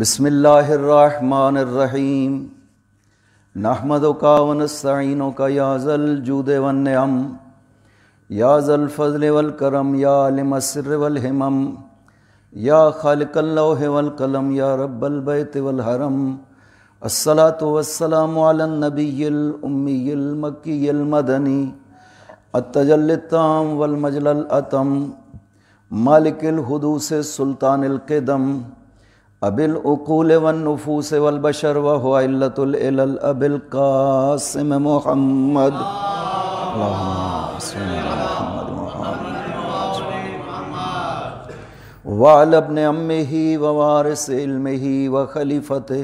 بسم اللہ الرحمن الرحیم نحمدک ونستعینک یا ذا الجود والنعم یا ذا الفضل والکرم یا عالم السر والہمم یا خالق اللوح والقلم یا رب البیت والحرم الصلاة والسلام علی النبی الامی المکی المدنی التجلی التام والمجل الاتم مالک الحدوث سلطان القدم ابی العقول والنفوس والبشر وهو علة العلل ابی القاسم محمد اللہم صلی علی محمد وعلی ابن عمہ ووارث علمہ وخلیفته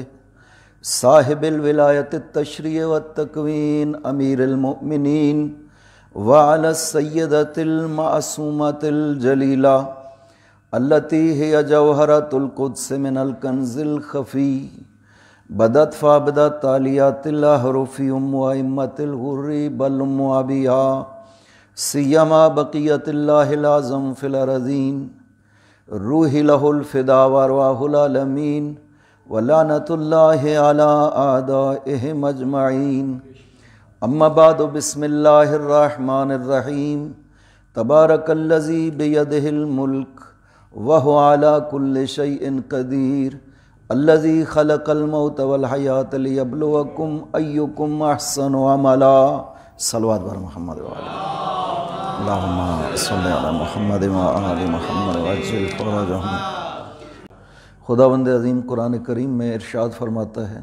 صاحب الولایت التشریع والتکوین امیر المؤمنین وعلی السیدۃ المعصومۃ الجلیلہ التي هي جوهرة القدس من الكنز الخفي بدت فابدت تاليات الأحرف وأئمة الغر بل أبيها سيما بقية الله الأعظم في الأرضين روح له الفداء وأرواح العالمين ولعنة الله على أعدائهم أجمعين أما بعد بسم الله الرحمن الرحيم تبارك الذي بيده الملك وهو على كل شيء قدير الذي خلق الموت والحياة ليبلوكم أيكم أحسن عملا صلوات بر محمد وعلى اللهم صل على محمد وآل محمد وعجل فرجهم خداوند عظیم قرآن کریم میں ارشاد فرماتا ہے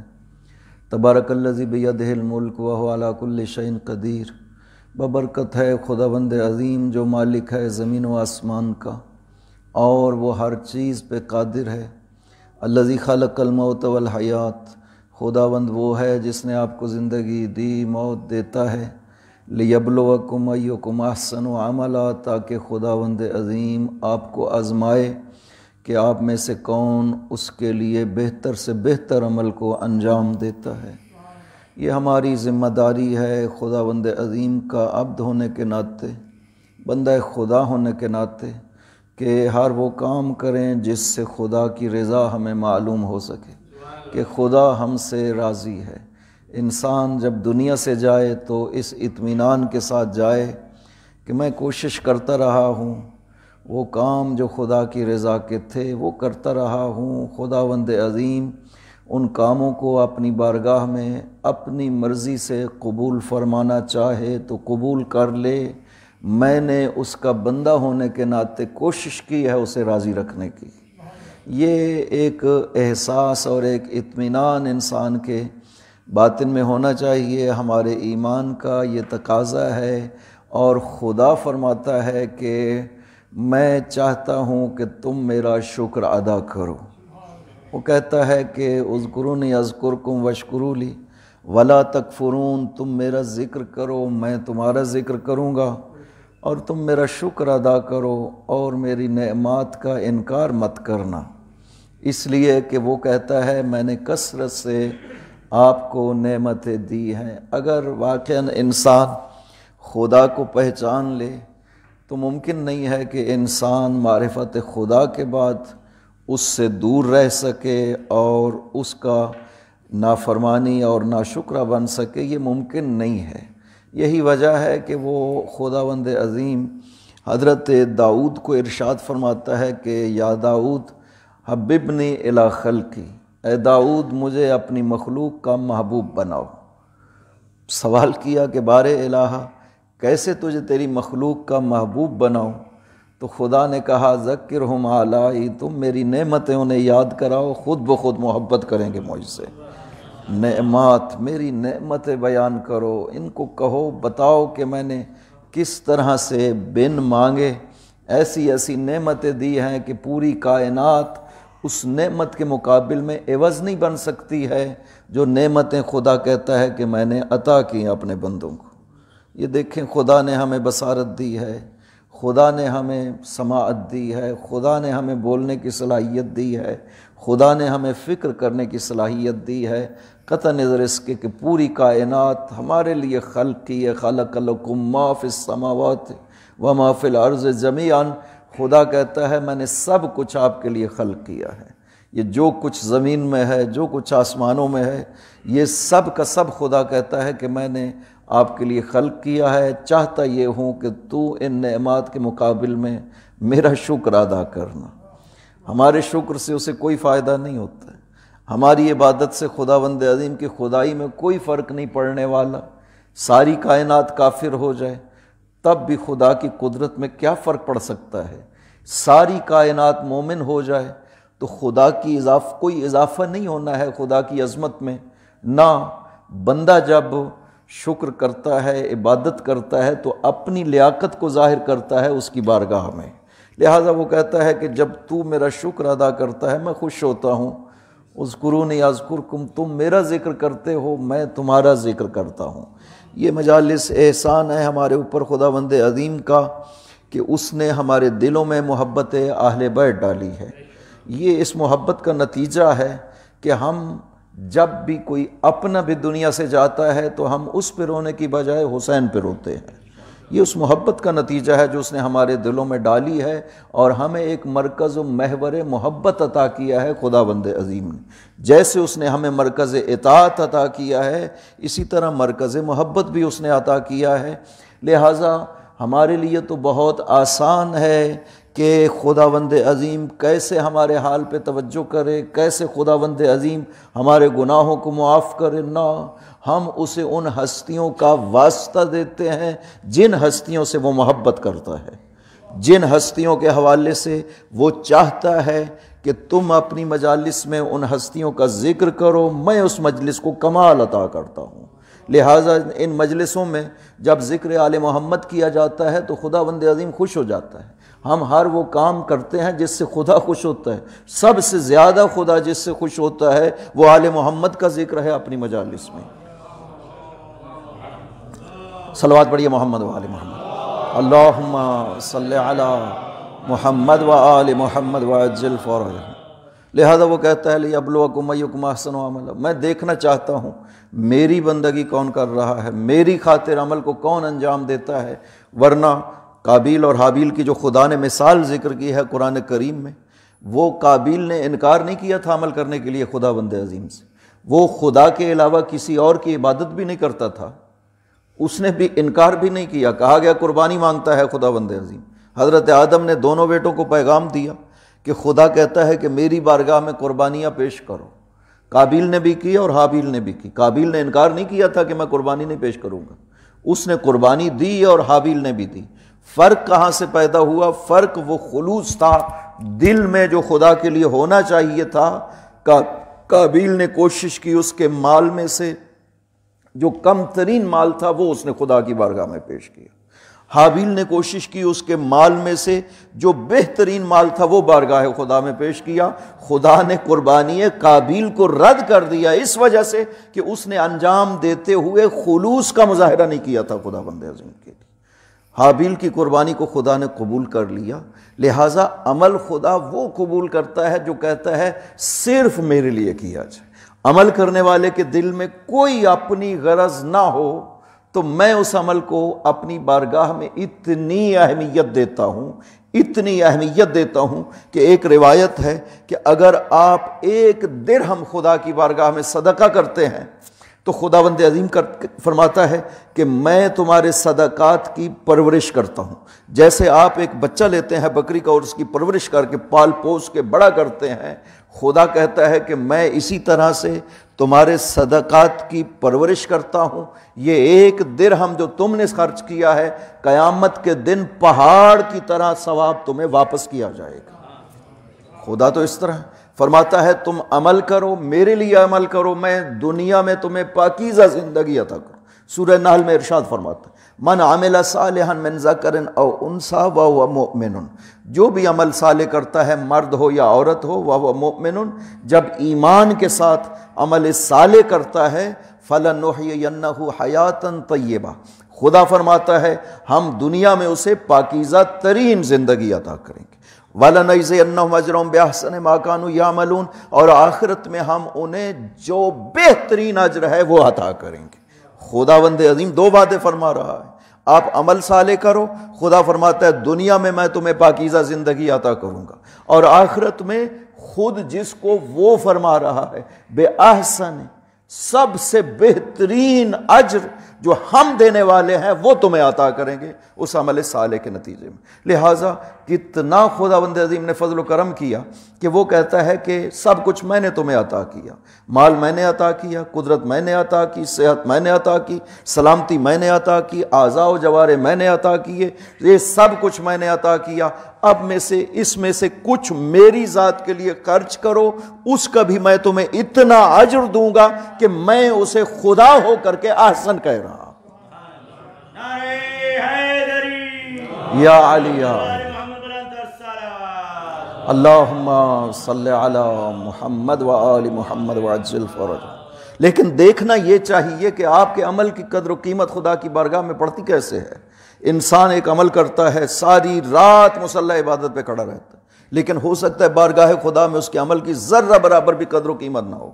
تبارک الذی بیدہ الملک وهو على كل شيء قدیر، ببرکت ہے خداوند عظیم جو مالک ہے زمین و آسمان کا اور وہ ہر چیز پہ قادر ہے۔ الذی خلق الموت والحیات، خداوند وہ ہے جس نے آپ کو زندگی دی، موت دیتا ہے۔ لیبلوکم ایکم احسن عملا، تاکہ خداوند عظیم آپ کو آزمائے کہ آپ میں سے کون اس کے لیے بہتر سے بہتر عمل کو انجام دیتا ہے۔ یہ ہماری ذمہ داری ہے خداوند عظیم کا عبد ہونے کے ناطے، بندہ خدا ہونے کے ناطے، کہ ہر وہ کام کریں جس سے خدا کی رضا ہمیں معلوم ہو سکے کہ خدا ہم سے راضی ہے۔ انسان جب دنیا سے جائے تو اس اطمینان کے ساتھ جائے کہ میں کوشش کرتا رہا ہوں، وہ کام جو خدا کی رضا کے تھے وہ کرتا رہا ہوں۔ خداوند عظیم ان کاموں کو اپنی بارگاہ میں اپنی مرضی سے قبول فرمانا چاہے تو قبول کر لے۔ میں نے اس کا بندہ ہونے کے ناطے کوشش کی ہے اسے راضی رکھنے کی۔ یہ ایک احساس اور ایک اطمینان انسان کے باطن میں ہونا چاہیے، ہمارے ایمان کا یہ تقاضا ہے۔ اور خدا فرماتا ہے کہ میں چاہتا ہوں کہ تم میرا شکر ادا کرو۔ وہ کہتا ہے کہ اذکرونی اذکرکم واشکروا لی ولا تکفرون، تم میرا ذکر کرو میں تمہارا ذکر کروں گا، اور تم میرا شکر ادا کرو اور میری نعمات کا انکار مت کرنا۔ اس لیے کہ وہ کہتا ہے میں نے کثرت سے آپ کو نعمتیں دی ہیں۔ اگر واقعاً انسان خدا کو پہچان لے تو ممکن نہیں ہے کہ انسان معرفت خدا کے بعد اس سے دور رہ سکے اور اس کا نافرمانی اور ناشکرہ بن سکے، یہ ممکن نہیں ہے۔ یہی وجہ ہے کہ وہ خداوند عظیم حضرت داؤد کو ارشاد فرماتا ہے کہ یا داؤد حببنی الی خلقی، اے داؤد مجھے اپنی مخلوق کا محبوب بناؤ۔ سوال کیا کہ بار الہ کیسے تجھے تیری مخلوق کا محبوب بناؤ؟ تو خدا نے کہا ذکرہم آلائی، تم میری نعمتیں انہیں یاد کراؤ، خود بخود محبت کریں گے مجھ سے۔ نعمات، میری نعمتیں بیان کرو، ان کو کہو بتاؤ کہ میں نے کس طرح سے بن مانگے ایسی ایسی نعمتیں دی ہیں کہ پوری کائنات اس نعمت کے مقابل میں عوض نہیں بن سکتی ہے جو نعمتیں خدا کہتا ہے کہ میں نے عطا کی اپنے بندوں کو۔ یہ دیکھیں خدا نے ہمیں بصارت دی ہے، خدا نے ہمیں سماعت دی ہے، خدا نے ہمیں بولنے کی صلاحیت دی ہے، خدا نے ہمیں فکر کرنے کی صلاحیت دی ہے، قطع نظر اس کے کہ پوری کائنات ہمارے لیے خلق کی ہے۔ خلق لکم ما فی السماوات وما فی الارض جمیعا، خدا کہتا ہے میں نے سب کچھ آپ کے لیے خلق کیا ہے۔ یہ جو کچھ زمین میں ہے، جو کچھ آسمانوں میں ہے، یہ سب کا سب خدا کہتا ہے کہ میں نے آپ کے لیے خلق کیا ہے، چاہتا یہ ہوں کہ تو ان نعمات کے مقابل میں میرا شکر ادا کرنا۔ ہمارے شکر سے اسے کوئی فائدہ نہیں ہوتا ہے، ہماری عبادت سے خداوند عظیم کی خدائی میں کوئی فرق نہیں پڑنے والا۔ ساری کائنات کافر ہو جائے تب بھی خدا کی قدرت میں کیا فرق پڑ سکتا ہے؟ ساری کائنات مومن ہو جائے تو خدا کی کوئی اضافہ نہیں ہونا ہے خدا کی عظمت میں۔ نہ بندہ جب شکر کرتا ہے، عبادت کرتا ہے تو اپنی لیاقت کو ظاہر کرتا ہے اس کی بارگاہ میں، لہٰذا وہ کہتا ہے کہ جب تو میرا شکر ادا کرتا ہے میں خوش ہوتا ہوں۔ اذکرونی اذکرکم، تم میرا ذکر کرتے ہو میں تمہارا ذکر کرتا ہوں۔ یہ مجالس احسان ہے ہمارے اوپر خداوند عظیم کا کہ اس نے ہمارے دلوں میں محبت اہل بیت ڈالی ہے۔ یہ اس محبت کا نتیجہ ہے کہ ہم جب بھی کوئی اپنا بھی دنیا سے جاتا ہے تو ہم اس پہ رونے کی بجائے حسین پہ روتے ہیں۔ یہ اس محبت کا نتیجہ ہے جو اس نے ہمارے دلوں میں ڈالی ہے، اور ہمیں ایک مرکز و محور محبت عطا کیا ہے خداوند عظیم نے۔ جیسے اس نے ہمیں مرکز اطاعت عطا کیا ہے، اسی طرح مرکز محبت بھی اس نے عطا کیا ہے۔ لہٰذا ہمارے لیے تو بہت آسان ہے کہ خداوند عظیم کیسے ہمارے حال پہ توجہ کرے، کیسے خداوند عظیم ہمارے گناہوں کو معاف کرے۔ نہ، ہم اسے ان ہستیوں کا واسطہ دیتے ہیں جن ہستیوں سے وہ محبت کرتا ہے، جن ہستیوں کے حوالے سے وہ چاہتا ہے کہ تم اپنی مجالس میں ان ہستیوں کا ذکر کرو، میں اس مجلس کو کمال عطا کرتا ہوں۔ لہٰذا ان مجلسوں میں جب ذکر آل محمد کیا جاتا ہے تو خداوند عظیم خوش ہو جاتا ہے۔ ہم ہر وہ کام کرتے ہیں جس سے خدا خوش ہوتا ہے، سب سے زیادہ خدا جس سے خوش ہوتا ہے وہ آل محمد کا ذکر ہے اپنی مجالس میں۔ صلوات پڑھیے محمد و آل محمد، اللہم صلی علی محمد و آل محمد وعجل فرجہ۔ لہذا وہ کہتا ہے لیبلوکم ایکم احسن عملا، میں دیکھنا چاہتا ہوں میری بندگی کون کر رہا ہے، میری خاطر عمل کو کون انجام دیتا ہے۔ ورنہ قابیل اور حابیل کی جو خدا نے مثال ذکر کی ہے قرآن کریم میں، وہ قابیل نے انکار نہیں کیا تھا عمل کرنے کے لیے خداوند عظیم سے، وہ خدا کے علاوہ کسی اور کی عبادت بھی نہیں کرتا تھا، اس نے بھی انکار بھی نہیں کیا۔ کہا گیا قربانی مانگتا ہے خداوند عظیم۔ حضرت آدم نے دونوں بیٹوں کو پیغام دیا کہ خدا کہتا ہے کہ میری بارگاہ میں قربانیاں پیش کرو۔ قابیل نے بھی کی اور حابیل نے بھی کی۔ قابیل نے انکار نہیں کیا تھا کہ میں قربانی نہیں پیش کروں گا، اس نے قربانی دی اور حابیل نے بھی دی۔ فرق کہاں سے پیدا ہوا؟ فرق وہ خلوص تھا دل میں جو خدا کے لیے ہونا چاہیے تھا۔ قابیل نے کوشش کی اس کے مال میں سے جو کم ترین مال تھا وہ اس نے خدا کی بارگاہ میں پیش کیا۔ حابیل نے کوشش کی اس کے مال میں سے جو بہترین مال تھا وہ بارگاہ خدا میں پیش کیا۔ خدا نے قربانی قابیل کو رد کر دیا اس وجہ سے کہ اس نے انجام دیتے ہوئے خلوص کا مظاہرہ نہیں کیا تھا خداوند عظیم کے لیے۔ حابیل کی قربانی کو خدا نے قبول کر لیا، لہٰذا عمل خدا وہ قبول کرتا ہے جو کہتا ہے صرف میرے لیے کیا جائے۔ عمل کرنے والے کے دل میں کوئی اپنی غرض نہ ہو تو میں اس عمل کو اپنی بارگاہ میں اتنی اہمیت دیتا ہوں کہ ایک روایت ہے کہ اگر آپ 1 درہم خدا کی بارگاہ میں صدقہ کرتے ہیں تو خداوند عظیم فرماتا ہے کہ میں تمہارے صدقات کی پرورش کرتا ہوں۔ جیسے آپ ایک بچہ لیتے ہیں بکری کا اور اس کی پرورش کر کے پال پوس کے بڑا کرتے ہیں، خدا کہتا ہے کہ میں اسی طرح سے تمہارے صدقات کی پرورش کرتا ہوں۔ یہ 1 درہم جو تم نے خرچ کیا ہے قیامت کے دن پہاڑ کی طرح ثواب تمہیں واپس کیا جائے گا۔ خدا تو اس طرح فرماتا ہے تم عمل کرو، میرے لیے عمل کرو، میں دنیا میں تمہیں پاکیزہ زندگی عطا کروں۔ سورہ نحل میں ارشاد فرماتا ہے من عمل صالحا من ذکر او انثی وهو مؤمن، جو بھی عمل صالح کرتا ہے مرد ہو یا عورت ہو، وهو مؤمن، جب ایمان کے ساتھ عمل صالح کرتا ہے فلنحیینہ حیاتا طیبہ، خدا فرماتا ہے ہم دنیا میں اسے پاکیزہ ترین زندگی عطا کریں گے۔ وَلَنَجْزِيَنَّهُمْ أَجْرَهُمْ بِأَحْسَنِ مَا كَانُوا يَعْمَلُونَ، اور آخرت میں ہم انہیں جو بہترین اجر ہے وہ عطا کریں گے۔ خداوند عظیم 2 باتیں فرما رہا ہے، آپ عمل صالح کرو، خدا فرماتا ہے دنیا میں میں تمہیں پاکیزہ زندگی عطا کروں گا، اور آخرت میں خود جس کو وہ فرما رہا ہے بے احسن، سب سے بہترین اجر جو ہم دینے والے ہیں وہ تمہیں عطا کریں گے اس عمل صالح کے نتیجے میں۔ لہٰذا کتنا خداوند عظیم نے فضل و کرم کیا کہ وہ کہتا ہے کہ سب کچھ میں نے تمہیں عطا کیا، مال میں نے عطا کیا، قدرت میں نے عطا کی، صحت میں نے عطا کی، سلامتی میں نے عطا کی، اعضاء و جوارح میں نے عطا کیے، یہ سب کچھ میں نے عطا کیا، اب اس میں سے کچھ میری ذات کے لیے خرچ کرو، اس کا بھی میں تمہیں اتنا اجر دوں گا کہ میں اسے خدا ہو کر کے احسن کہہ رہا ہوں۔ یا علی اللہم صلی علی محمد و آل محمد وعجل فرج۔ لیکن دیکھنا یہ چاہیے کہ آپ کے عمل کی قدر و قیمت خدا کی بارگاہ میں پڑتی کیسے ہے۔ انسان ایک عمل کرتا ہے، ساری رات مصلی عبادت پہ کھڑا رہتا ہے، لیکن ہو سکتا ہے بارگاہ خدا میں اس کے عمل کی ذرہ برابر بھی قدر و قیمت نہ ہو۔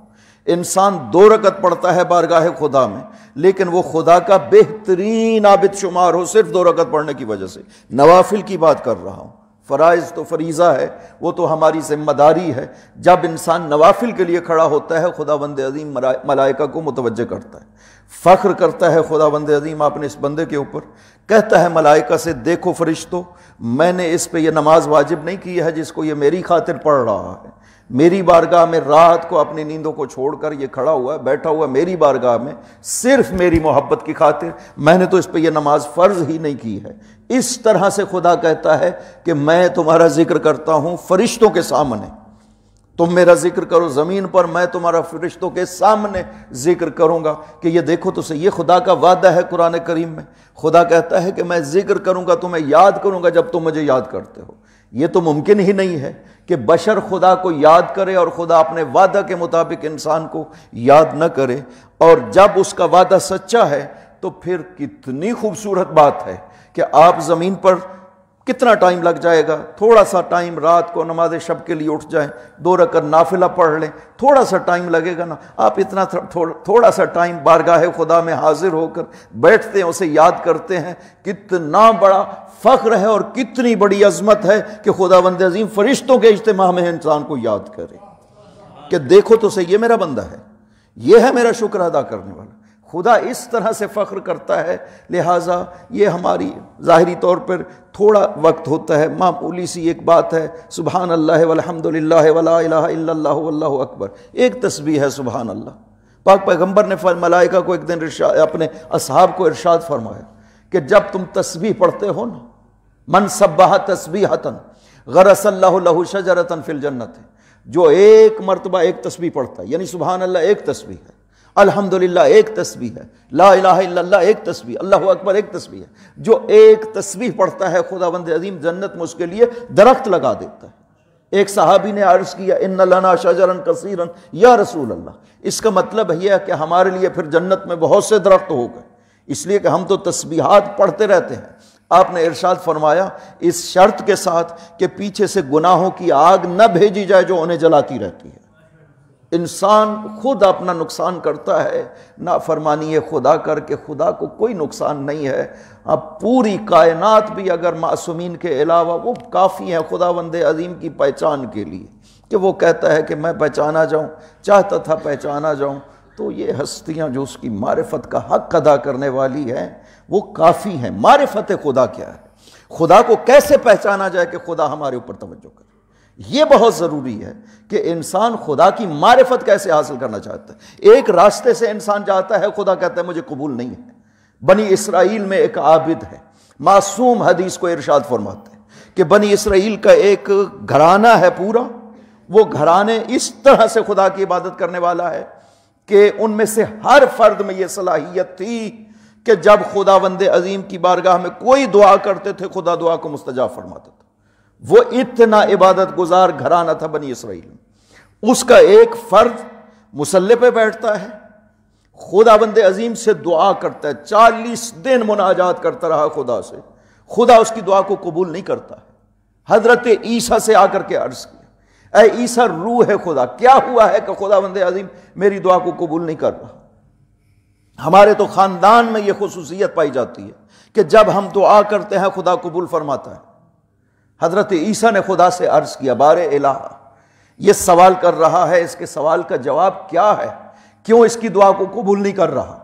انسان 2 رکعت پڑھتا ہے بارگاہ خدا میں، لیکن وہ خدا کا بہترین عابد شمار ہو صرف 2 رکعت پڑھنے کی وجہ سے۔ نوافل کی بات کر رہا ہوں، فرائض تو فریضہ ہے، وہ تو ہماری ذمہ داری ہے۔ جب انسان نوافل کے لیے کھڑا ہوتا ہے خداوند عظیم ملائکہ کو متوجہ کرتا ہے، فخر کرتا ہے خداوند عظیم اپنے اس بندے کے اوپر، کہتا ہے ملائکہ سے دیکھو فرشتوں، میں نے اس پہ یہ نماز واجب نہیں کی ہے جس کو یہ میری خاطر پڑھ رہا ہے، میری بارگاہ میں رات کو اپنی نیندوں کو چھوڑ کر یہ کھڑا ہوا ہے، بیٹھا ہوا میری بارگاہ میں صرف میری محبت کی خاطر، میں نے تو اس پہ یہ نماز فرض ہی نہیں کی ہے۔ اس طرح سے خدا کہتا ہے کہ میں تمہارا ذکر کرتا ہوں فرشتوں کے سامنے، تم میرا ذکر کرو زمین پر، میں تمہارا فرشتوں کے سامنے ذکر کروں گا۔ کہ یہ دیکھو تو صحیح، یہ خدا کا وعدہ ہے قرآن کریم میں، خدا کہتا ہے کہ میں ذکر کروں گا، تمہیں یاد کروں گا جب تم مجھے یاد کرتے ہو۔ یہ تو ممکن ہی نہیں ہے کہ بشر خدا کو یاد کرے اور خدا اپنے وعدہ کے مطابق انسان کو یاد نہ کرے، اور جب اس کا وعدہ سچا ہے تو پھر کتنی خوبصورت بات ہے کہ آپ زمین پر کتنا ٹائم لگ جائے گا، تھوڑا سا ٹائم رات کو نماز شب کے لیے اٹھ جائیں، 2 رکعت نافلہ پڑھ لیں، تھوڑا سا ٹائم لگے گا نا، آپ اتنا تھوڑا سا ٹائم بارگاہ خدا میں حاضر ہو کر بیٹھتے ہیں، اسے یاد کرتے ہیں۔ کتنا بڑا فخر ہے اور کتنی بڑی عظمت ہے کہ خداوند عظیم فرشتوں کے اجتماع میں انسان کو یاد کرے کہ دیکھو تو صحیح، یہ میرا بندہ ہے، یہ ہے میرا شکر ادا کرنے والا۔ خدا اس طرح سے فخر کرتا ہے، لہٰذا یہ ہماری ظاہری طور پر تھوڑا وقت ہوتا ہے، معمولی سی ایک بات ہے، سبحان اللہ والحمد للہ ولا الہ الا اللہ واللہ اکبر، ایک تسبیح ہے سبحان اللہ۔ پاک پیغمبر نے ملائکہ کو ایک دن اپنے اصحاب کو ارشاد فرمایا کہ جب تم تسبیح پڑھتے ہو نا، من سبح تسبیحۃ غرس اللہ لہ شجرۃ فی الجنت، جو ایک مرتبہ ایک تسبیح پڑھتا ہے، یعنی سبحان اللہ ایک تسبیح ہے، الحمدللہ ایک تسبیح ہے، لا الہ الا اللہ ایک تسبیح، اللہ اکبر ایک تسبیح ہے، جو ایک تسبیح پڑھتا ہے خداوند عظیم جنت میں اس کے لیے درخت لگا دیتا ہے۔ ایک صحابی نے عرض کیا ان لنا شجرا کثیرا یا رسول اللہ، اس کا مطلب یہ ہے کہ ہمارے لیے پھر جنت میں بہت سے درخت ہو گئے، اس لیے کہ ہم تو تسبیحات پڑھتے رہتے ہیں۔ آپ نے ارشاد فرمایا اس شرط کے ساتھ کہ پیچھے سے گناہوں کی آگ نہ بھیجی جائے جو انہیں جلاتی رہتی ہے۔ انسان خود اپنا نقصان کرتا ہے، نافرمانی خدا کر کے، خدا کو کوئی نقصان نہیں ہے۔ اب پوری کائنات بھی اگر معصومین کے علاوہ وہ کافی ہیں خداوند عظیم کی پہچان کے لیے، کہ وہ کہتا ہے کہ میں پہچانا جاؤں، چاہتا تھا پہچانا جاؤں، تو یہ ہستیاں جو اس کی معرفت کا حق ادا کرنے والی ہیں وہ کافی ہیں۔ معرفت خدا کیا ہے، خدا کو کیسے پہچانا جائے کہ خدا ہمارے اوپر توجہ کرے، یہ بہت ضروری ہے کہ انسان خدا کی معرفت کیسے حاصل کرنا چاہتا ہے۔ ایک راستے سے انسان جاتا ہے، خدا کہتا ہے مجھے قبول نہیں ہے۔ بنی اسرائیل میں ایک عابد ہے، معصوم حدیث کو ارشاد فرماتے ہیں کہ بنی اسرائیل کا ایک گھرانہ ہے پورا، وہ گھرانے اس طرح سے خدا کی عبادت کرنے والا ہے کہ ان میں سے ہر فرد میں یہ صلاحیت تھی کہ جب خداوند عظیم کی بارگاہ میں کوئی دعا کرتے تھے خدا دعا کو مستجاب فرماتا تھا۔ وہ اتنا عبادت گزار گھرانہ تھا بنی اسرائیل میں۔ اس کا ایک فرد مصلی پہ بیٹھتا ہے، خداوند عظیم سے دعا کرتا ہے، 40 دن مناجات کرتا رہا خدا سے، خدا اس کی دعا کو قبول نہیں کرتا ہے۔ حضرت عیسیٰ سے آ کر کے عرض کیا اے عیسیٰ روح خدا، کیا ہوا ہے کہ خداوند عظیم میری دعا کو قبول نہیں کر رہا؟ ہمارے تو خاندان میں یہ خصوصیت پائی جاتی ہے کہ جب ہم دعا کرتے ہیں خدا قبول فرماتا ہے۔ حضرت عیسیٰ نے خدا سے عرض کیا بار الہ، یہ سوال کر رہا ہے، اس کے سوال کا جواب کیا ہے؟ کیوں اس کی دعا کو قبول نہیں کر رہا؟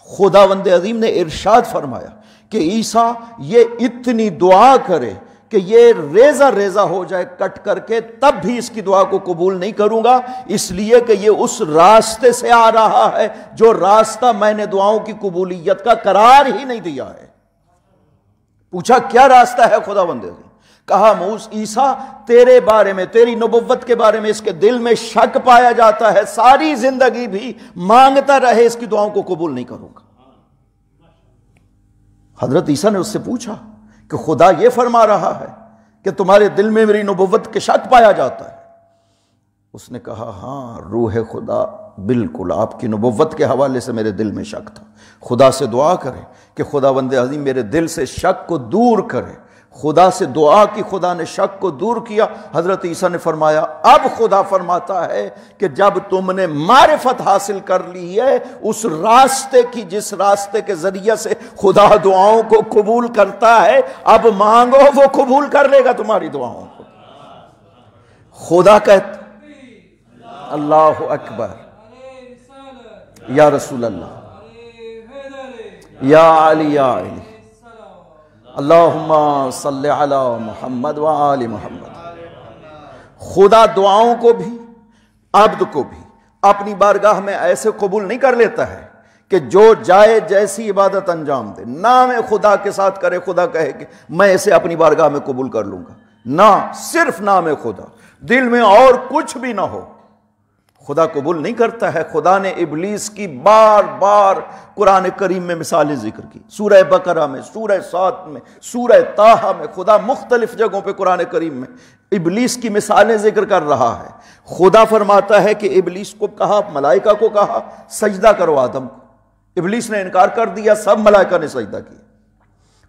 خداوند عظیم نے ارشاد فرمایا کہ عیسیٰ یہ اتنی دعا کرے کہ یہ ریزہ ریزہ ہو جائے کٹ کر کے، تب بھی اس کی دعا کو قبول نہیں کروں گا، اس لیے کہ یہ اس راستے سے آ رہا ہے جو راستہ میں نے دعاؤں کی قبولیت کا قرار ہی نہیں دیا ہے۔ پوچھا کیا راستہ ہے خداوند عظیم؟ کہا عیسیٰ تیرے بارے میں، تیری نبوت کے بارے میں اس کے دل میں شک پایا جاتا ہے، ساری زندگی بھی مانگتا رہے، اس کی دعاؤں کو قبول نہیں کروں گا۔ حضرت عیسیٰ نے اس سے پوچھا کہ خدا یہ فرما رہا ہے کہ تمہارے دل میں میری نبوت کے شک پایا جاتا ہے؟ اس نے کہا ہاں روح خدا بالکل آپ کی نبوت کے حوالے سے میرے دل میں شک تھا۔ خدا سے دعا کرے کہ خداوند عظیم میرے دل سے شک کو دور کرے۔ خدا سے دعا کی، خدا نے شک کو دور کیا۔ حضرت عیسیٰ نے فرمایا اب خدا فرماتا ہے کہ جب تم نے معرفت حاصل کر لی ہے اس راستے کی، جس راستے کے ذریعے سے خدا دعاؤں کو قبول کرتا ہے، اب مانگو وہ قبول کر لے گا تمہاری دعاؤں کو۔ خدا کہتا اللہ اکبر، یا رسول اللہ، یا علی، یا علی، اللہم صلی علی محمد و آل محمد۔ خدا دعاؤں کو بھی، عبد کو بھی اپنی بارگاہ میں ایسے قبول نہیں کر لیتا ہے کہ جو جائے جیسی عبادت انجام دے، نام خدا کے ساتھ کرے، خدا کہے کہ میں اسے اپنی بارگاہ میں قبول کر لوں گا۔ نہ، صرف نام خدا، دل میں اور کچھ بھی نہ ہو، خدا قبول نہیں کرتا ہے۔ خدا نے ابلیس کی بار بار قرآن کریم میں مثالیں ذکر کی، سورہ بقرہ میں، سورہ سات میں، سورہ طٰہٰ میں، خدا مختلف جگہوں پہ قرآن کریم میں ابلیس کی مثالیں ذکر کر رہا ہے۔ خدا فرماتا ہے کہ ابلیس کو کہا، ملائکہ کو کہا سجدہ کرو آدم کو، ابلیس نے انکار کر دیا، سب ملائکہ نے سجدہ کیا۔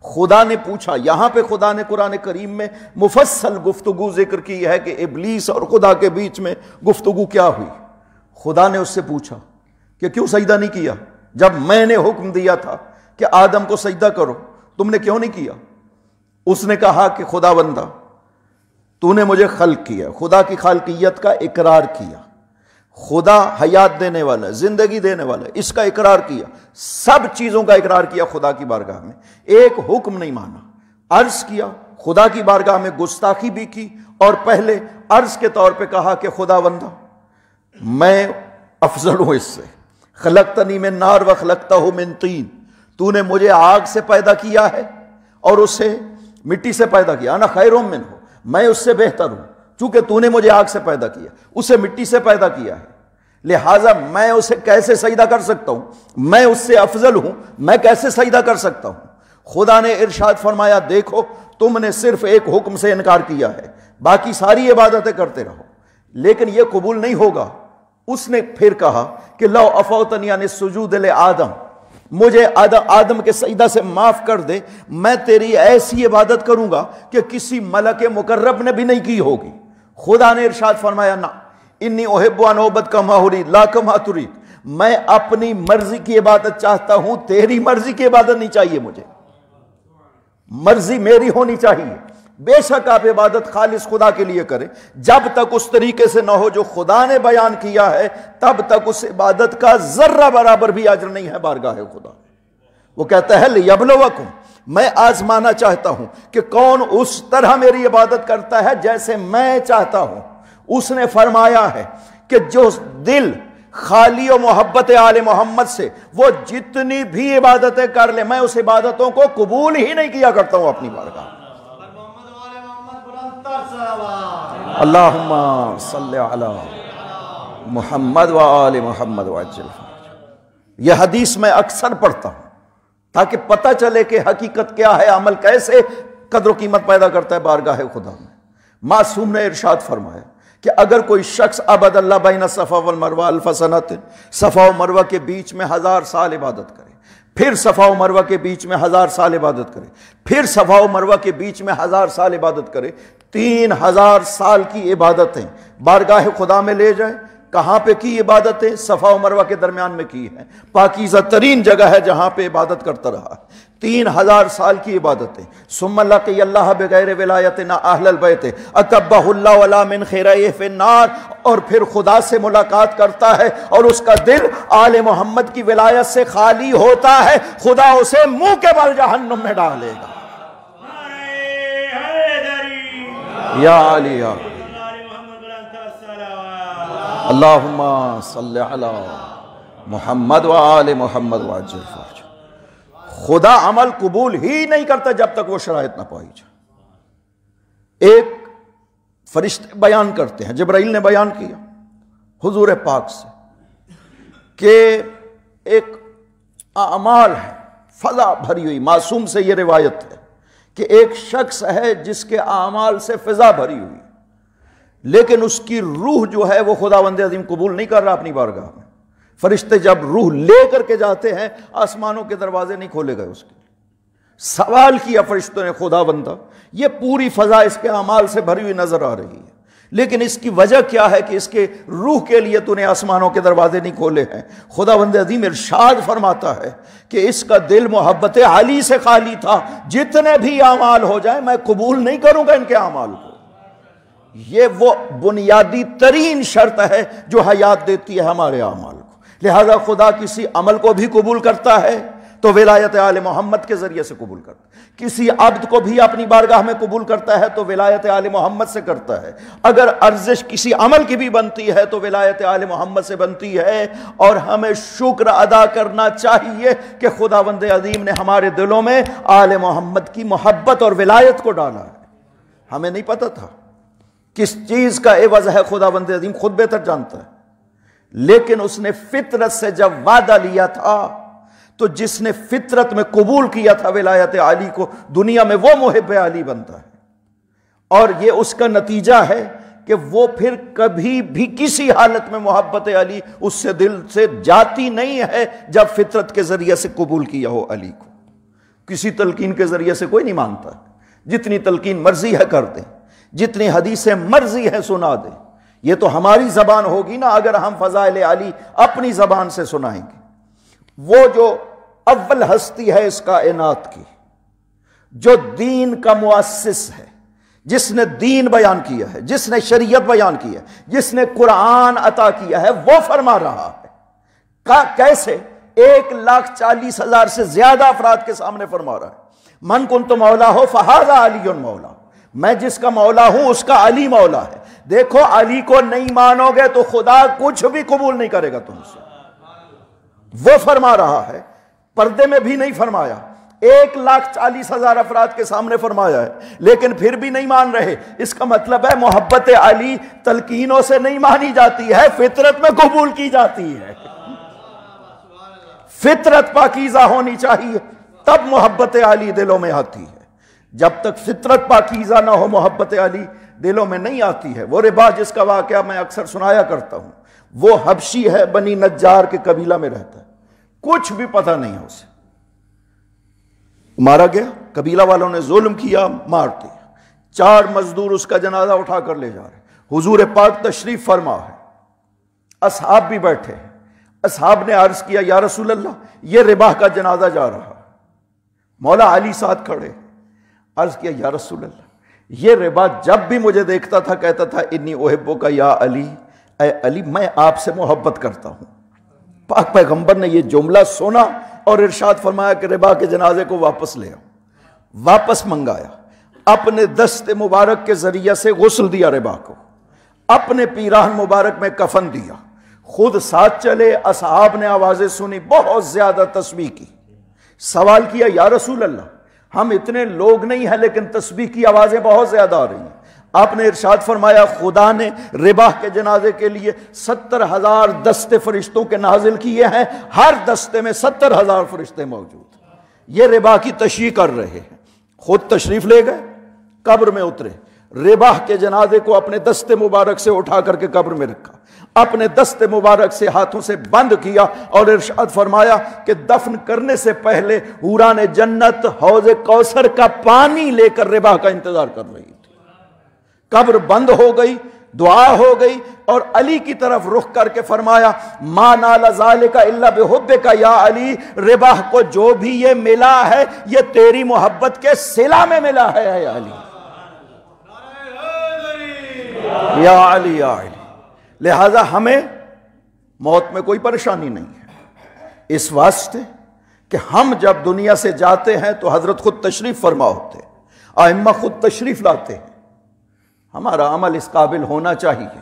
خدا نے پوچھا، یہاں پہ خدا نے قرآن کریم میں مفصل گفتگو ذکر کی ہے کہ ابلیس اور خدا کے بیچ میں گفتگو کیا ہوئی۔ خدا نے اس سے پوچھا کہ کیوں سجدہ نہیں کیا؟ جب میں نے حکم دیا تھا کہ آدم کو سجدہ کرو، تم نے کیوں نہیں کیا؟ اس نے کہا کہ خدا بندہ تو نے مجھے خلق کیا، خدا کی خالقیت کا اقرار کیا، خدا حیات دینے والا ہے، زندگی دینے والا ہے، اس کا اقرار کیا، سب چیزوں کا اقرار کیا خدا کی بارگاہ میں، ایک حکم نہیں مانا، عرض کیا، خدا کی بارگاہ میں گستاخی بھی کی، اور پہلے عرض کے طور پہ کہا کہ خدا بندہ میں افضل ہوں اس سے، خلقتنی من نار و خلقتہ من طین، تو نے مجھے آگ سے پیدا کیا ہے اور اسے مٹی سے پیدا کیا، انا خیر منہ، میں اس سے بہتر ہوں، چونکہ تو نے مجھے آگ سے پیدا کیا، اسے مٹی سے پیدا کیا ہے، لہٰذا میں اسے کیسے سجدہ کر سکتا ہوں؟ میں اس سے افضل ہوں، میں کیسے سجدہ کر سکتا ہوں؟ خدا نے ارشاد فرمایا دیکھو تم نے صرف ایک حکم سے انکار کیا ہے، باقی ساری عبادتیں کرتے رہو، لیکن یہ قبول نہیں ہوگا۔ اس نے پھر کہا کہ لو افوتنی عن السجود لآدم، مجھے آدم کے سجدہ سے معاف کر دے، میں تیری ایسی عبادت کروں گا کہ کسی ملک مقرب نے بھی نہیں کی ہوگی۔ خدا نے ارشاد فرمایا نہ، انی احب ان اعبد کما ارید لا کما ترید، میں اپنی مرضی کی عبادت چاہتا ہوں، تیری مرضی کی عبادت نہیں چاہیے مجھے، مرضی میری ہونی چاہیے۔ بے شک آپ عبادت خالص خدا کے لیے کریں، جب تک اس طریقے سے نہ ہو جو خدا نے بیان کیا ہے تب تک اس عبادت کا ذرہ برابر بھی اجر نہیں ہے بارگاہ خدا۔ وہ کہتا ہے لیبلوکم، میں آزمانا چاہتا ہوں کہ کون اس طرح میری عبادت کرتا ہے جیسے میں چاہتا ہوں۔ اس نے فرمایا ہے کہ جو دل خالی و محبت آل محمد سے وہ جتنی بھی عبادتیں کر لے، میں اس عبادتوں کو قبول ہی نہیں کیا کرتا ہوں اپنی بارگاہ۔ اللہم صلی علی محمد و آل محمد وعجل۔ یہ حدیث میں اکثر پڑھتا ہوں تاکہ پتہ چلے کہ حقیقت کیا ہے، عمل کیسے قدر و قیمت پیدا کرتا ہے بارگاہ خدا میں۔ معصوم نے ارشاد فرمایا کہ اگر کوئی شخص عبد اللہ بین صفا والمروہ الف سنۃ، صفا و مروہ کے بیچ میں 1000 سال عبادت کرے، پھر صفا و مروہ کے بیچ میں 1000 سال عبادت کرے، پھر صفا و مروہ کے بیچ میں 1000 سال عبادت کرے، 3000 سال کی عبادتیں بارگاہ خدا میں لے جائے، کہاں پہ کی عبادتیں؟ صفا و مروہ کے درمیان میں کی ہیں، پاکیزہ ترین جگہ ہے جہاں پہ عبادت کرتا رہا، 3000 سال کی عبادتیں۔ ثم لقی اللہ بغیر ولایتنا اہل البیت اکبہ اللہ ولا من خیرہ فی النار، اور پھر خدا سے ملاقات کرتا ہے اور اس کا دل آل محمد کی ولایت سے خالی ہوتا ہے، خدا اسے منہ کے بل جہنم میں ڈالے گا۔ یا علی یا اللہم صلی علی محمد وآل محمد وعجل فرج۔ خدا عمل قبول ہی نہیں کرتا جب تک وہ شرائط نہ پائی جائے۔ ایک فرشتے بیان کرتے ہیں، جبرائیل نے بیان کیا حضور پاک سے کہ ایک اعمال ہے، فضا بھری ہوئی، معصوم سے یہ روایت ہے کہ ایک شخص ہے جس کے اعمال سے فضا بھری ہوئی، لیکن اس کی روح جو ہے وہ خداوند عظیم قبول نہیں کر رہا اپنی بارگاہ میں۔ فرشتے جب روح لے کر کے جاتے ہیں، آسمانوں کے دروازے نہیں کھولے گئے اس کے۔ سوال کیا فرشتوں نے، خدا بندہ یہ پوری فضا اس کے اعمال سے بھری ہوئی نظر آ رہی ہے، لیکن اس کی وجہ کیا ہے کہ اس کے روح کے لیے تو نے آسمانوں کے دروازے نہیں کھولے ہیں؟ خداوند عظیم ارشاد فرماتا ہے کہ اس کا دل محبت علی سے خالی تھا، جتنے بھی اعمال ہو جائیں میں قبول نہیں کروں گا ان کے اعمال کو۔ یہ وہ بنیادی ترین شرط ہے جو حیات دیتی ہے ہمارے اعمال کو۔ لہذا خدا کسی عمل کو بھی قبول کرتا ہے تو ولایت آل محمد کے ذریعے سے قبول کرتا ہے، کسی عبد کو بھی اپنی بارگاہ میں قبول کرتا ہے تو ولایت آل محمد سے کرتا ہے، اگر ارزش کسی عمل کی بھی بنتی ہے تو ولایت آل محمد سے بنتی ہے۔ اور ہمیں شکر ادا کرنا چاہیے کہ خداوند عظیم نے ہمارے دلوں میں آل محمد کی محبت اور ولایت کو ڈالا ہے۔ ہمیں نہیں پتہ تھا کس چیز کا عوض ہے، خداوند عظیم خود بہتر جانتا ہے، لیکن اس نے فطرت سے جب وعدہ لیا تھا تو جس نے فطرت میں قبول کیا تھا ولایت علی کو، دنیا میں وہ محب علی بنتا ہے، اور یہ اس کا نتیجہ ہے کہ وہ پھر کبھی بھی کسی حالت میں محبت علی اس سے دل سے جاتی نہیں ہے جب فطرت کے ذریعے سے قبول کیا ہو علی کو۔ کسی تلقین کے ذریعے سے کوئی نہیں مانتا، جتنی تلقین مرضی ہے کر دیں، جتنی حدیثیں مرضی ہے سنا دیں، یہ تو ہماری زبان ہوگی نا اگر ہم فضائل علی اپنی زبان سے سنائیں گے۔ وہ جو اول ہستی ہے اس کائنات کی، جو دین کا مؤسس ہے، جس نے دین بیان کیا ہے، جس نے شریعت بیان کی ہے، جس نے قرآن عطا کیا ہے، وہ فرما رہا ہے کیسے؟ 1,40,000 سے زیادہ افراد کے سامنے فرما رہا ہے، من کنت مولا ہو فہذا علی مولا، میں جس کا مولا ہوں اس کا علی مولا ہے۔ دیکھو علی کو نہیں مانو گے تو خدا کچھ بھی قبول نہیں کرے گا تم سے۔ وہ فرما رہا ہے، پردے میں بھی نہیں فرمایا، 1,40,000 افراد کے سامنے فرمایا ہے، لیکن پھر بھی نہیں مان رہے۔ اس کا مطلب ہے محبت علی تلقینوں سے نہیں مانی جاتی ہے، فطرت میں قبول کی جاتی ہے۔ فطرت پاکیزہ ہونی چاہیے تب محبت علی دلوں میں آتی ہے، جب تک فطرت پاکیزہ نہ ہو محبت علی دلوں میں نہیں آتی ہے۔ وہ ربا جس کا واقعہ میں اکثر سنایا کرتا ہوں، وہ حبشی ہے، بنی نجار کے قبیلہ میں رہتا ہے، کچھ بھی پتہ نہیں ہے اسے، مارا گیا، قبیلہ والوں نے ظلم کیا، مار دیا، 4 مزدور اس کا جنازہ اٹھا کر لے جا رہے، حضور پاک تشریف فرما ہے، اصحاب بھی بیٹھے ہیں، اصحاب نے عرض کیا یا رسول اللہ یہ رباح کا جنازہ جا رہا، مولا علی ساتھ کھڑے، عرض کیا یا رسول اللہ یہ ربا جب بھی مجھے دیکھتا تھا کہتا تھا انی احبو کا یا علی، اے علی میں آپ سے محبت کرتا ہوں۔ پاک پیغمبر نے یہ جملہ سنا اور ارشاد فرمایا کہ ربا کے جنازے کو واپس لے آؤ۔ واپس منگایا، اپنے دست مبارک کے ذریعے سے غسل دیا ربا کو، اپنے پیراہن مبارک میں کفن دیا، خود ساتھ چلے، اصحاب نے آوازیں سنی، بہت زیادہ تسبیح کی، سوال کیا یا رسول اللہ ہم اتنے لوگ نہیں ہیں لیکن تسبیح کی آوازیں بہت زیادہ آ رہی ہیں۔ آپ نے ارشاد فرمایا خدا نے رباح کے جنازے کے لیے 70,000 دستے فرشتوں کے نازل کیے ہیں، ہر دستے میں 70,000 فرشتے موجود ہیں، یہ رباح کی تشریح کر رہے ہیں۔ خود تشریف لے گئے، قبر میں اترے، رباح کے جنازے کو اپنے دست مبارک سے اٹھا کر کے قبر میں رکھا، اپنے دست مبارک سے ہاتھوں سے بند کیا اور ارشاد فرمایا کہ دفن کرنے سے پہلے حوران جنت حوض کوثر کا پانی لے کر رباح کا انتظار کر رہی تھی۔ قبر بند ہو گئی، دعا ہو گئی اور علی کی طرف رخ کر کے فرمایا ما نال ذالک الا بحبک یا علی، رباح کو جو بھی یہ ملا ہے یہ تیری محبت کے صلہ میں ملا ہے اے علی، یا علی یا علی۔ لہذا ہمیں موت میں کوئی پریشانی نہیں ہے، اس واسطے کہ ہم جب دنیا سے جاتے ہیں تو حضرت خود تشریف فرما ہوتے ہیں، ائمہ خود تشریف لاتے ہیں۔ ہمارا عمل اس قابل ہونا چاہیے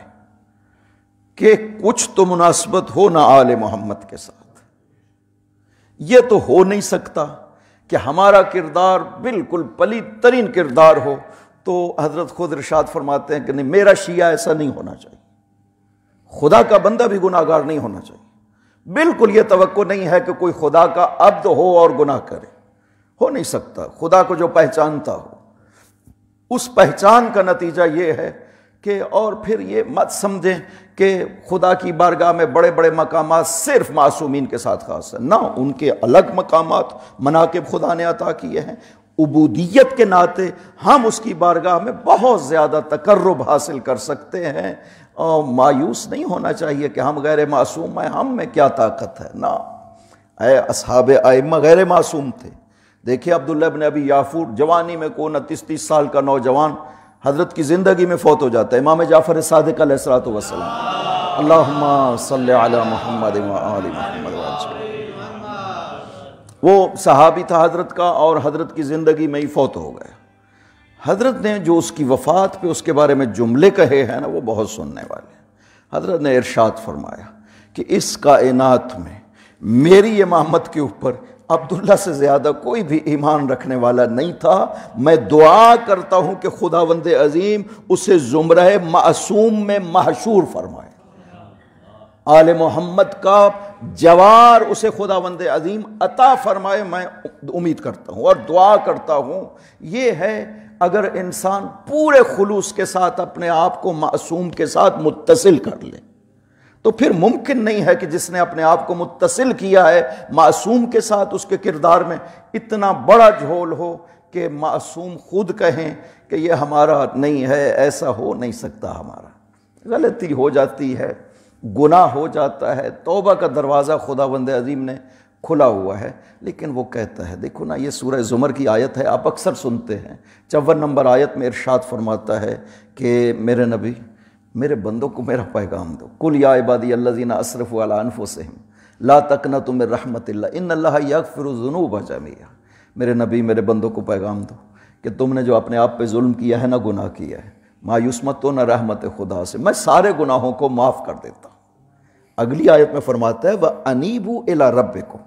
کہ کچھ تو مناسبت ہو نا آل محمد کے ساتھ۔ یہ تو ہو نہیں سکتا کہ ہمارا کردار بالکل پلید ترین کردار ہو، تو حضرت خود ارشاد فرماتے ہیں کہ نہیں، میرا شیعہ ایسا نہیں ہونا چاہیے، خدا کا بندہ بھی گناہ گار نہیں ہونا چاہیے۔ بالکل یہ توقع نہیں ہے کہ کوئی خدا کا عبد ہو اور گناہ کرے، ہو نہیں سکتا۔ خدا کو جو پہچانتا ہو، اس پہچان کا نتیجہ یہ ہے کہ، اور پھر یہ مت سمجھیں کہ خدا کی بارگاہ میں بڑے بڑے مقامات صرف معصومین کے ساتھ خاص ہیں، نہ، ان کے الگ مقامات مناقب خدا نے عطا کیے ہیں۔ عبودیت کے ناطے ہم اس کی بارگاہ میں بہت زیادہ تقرب حاصل کر سکتے ہیں، اور مایوس نہیں ہونا چاہیے کہ ہم غیر معصوم ہیں، ہم میں کیا طاقت ہے، نہ، اے اصحاب ائمہ غیر معصوم تھے۔ دیکھیں عبداللہ ابن ابی یافور جوانی میں کو 29-30 سال کا نوجوان حضرت کی زندگی میں فوت ہو جاتا ہے، امام جعفر صادق علیہ الصلوۃ والسلام، اللہم صلی علی محمد وآل محمد وسلم۔ وہ صحابی تھا حضرت کا، اور حضرت کی زندگی میں ہی فوت ہو گئے۔ حضرت نے جو اس کی وفات پہ اس کے بارے میں جملے کہے ہیں نا، وہ بہت سننے والے ہیں۔ حضرت نے ارشاد فرمایا کہ اس کائنات میں میری امامت کے اوپر عبداللہ سے زیادہ کوئی بھی ایمان رکھنے والا نہیں تھا، میں دعا کرتا ہوں کہ خداوند عظیم اسے زمرہ معصوم میں محشور فرمائے، آل محمد کا جوار اسے خداوند عظیم عطا فرمائے، میں امید کرتا ہوں اور دعا کرتا ہوں۔ یہ ہے اگر انسان پورے خلوص کے ساتھ اپنے آپ کو معصوم کے ساتھ متصل کر لے، تو پھر ممکن نہیں ہے کہ جس نے اپنے آپ کو متصل کیا ہے معصوم کے ساتھ، اس کے کردار میں اتنا بڑا جھول ہو کہ معصوم خود کہیں کہ یہ ہمارا نہیں ہے، ایسا ہو نہیں سکتا۔ ہمارا غلطی ہو جاتی ہے، گناہ ہو جاتا ہے، توبہ کا دروازہ خداوند عظیم نے کھلا ہوا ہے، لیکن وہ کہتا ہے، دیکھو نا، یہ سورہ زمر کی آیت ہے، آپ اکثر سنتے ہیں، 54 نمبر آیت میں ارشاد فرماتا ہے کہ میرے نبی، میرے بندوں کو میرا پیغام دو، قل یا عبادی الذین اسرفوا علی انفسہم لا تقنطوا من رحمت اللہ ان اللہ یغفر الذنوب جميعا۔ میرے نبی، میرے بندوں کو پیغام دو کہ تم نے جو اپنے آپ پہ ظلم کیا ہے، نہ گناہ کیا ہے، مایوس مت ہو نہ رحمت خدا سے، میں سارے گناہوں کو معاف کر دیتا ہوں۔ اگلی آیت میں فرماتا ہے وَأَنِيبُوا إِلَىٰ رَبِّكُمْ،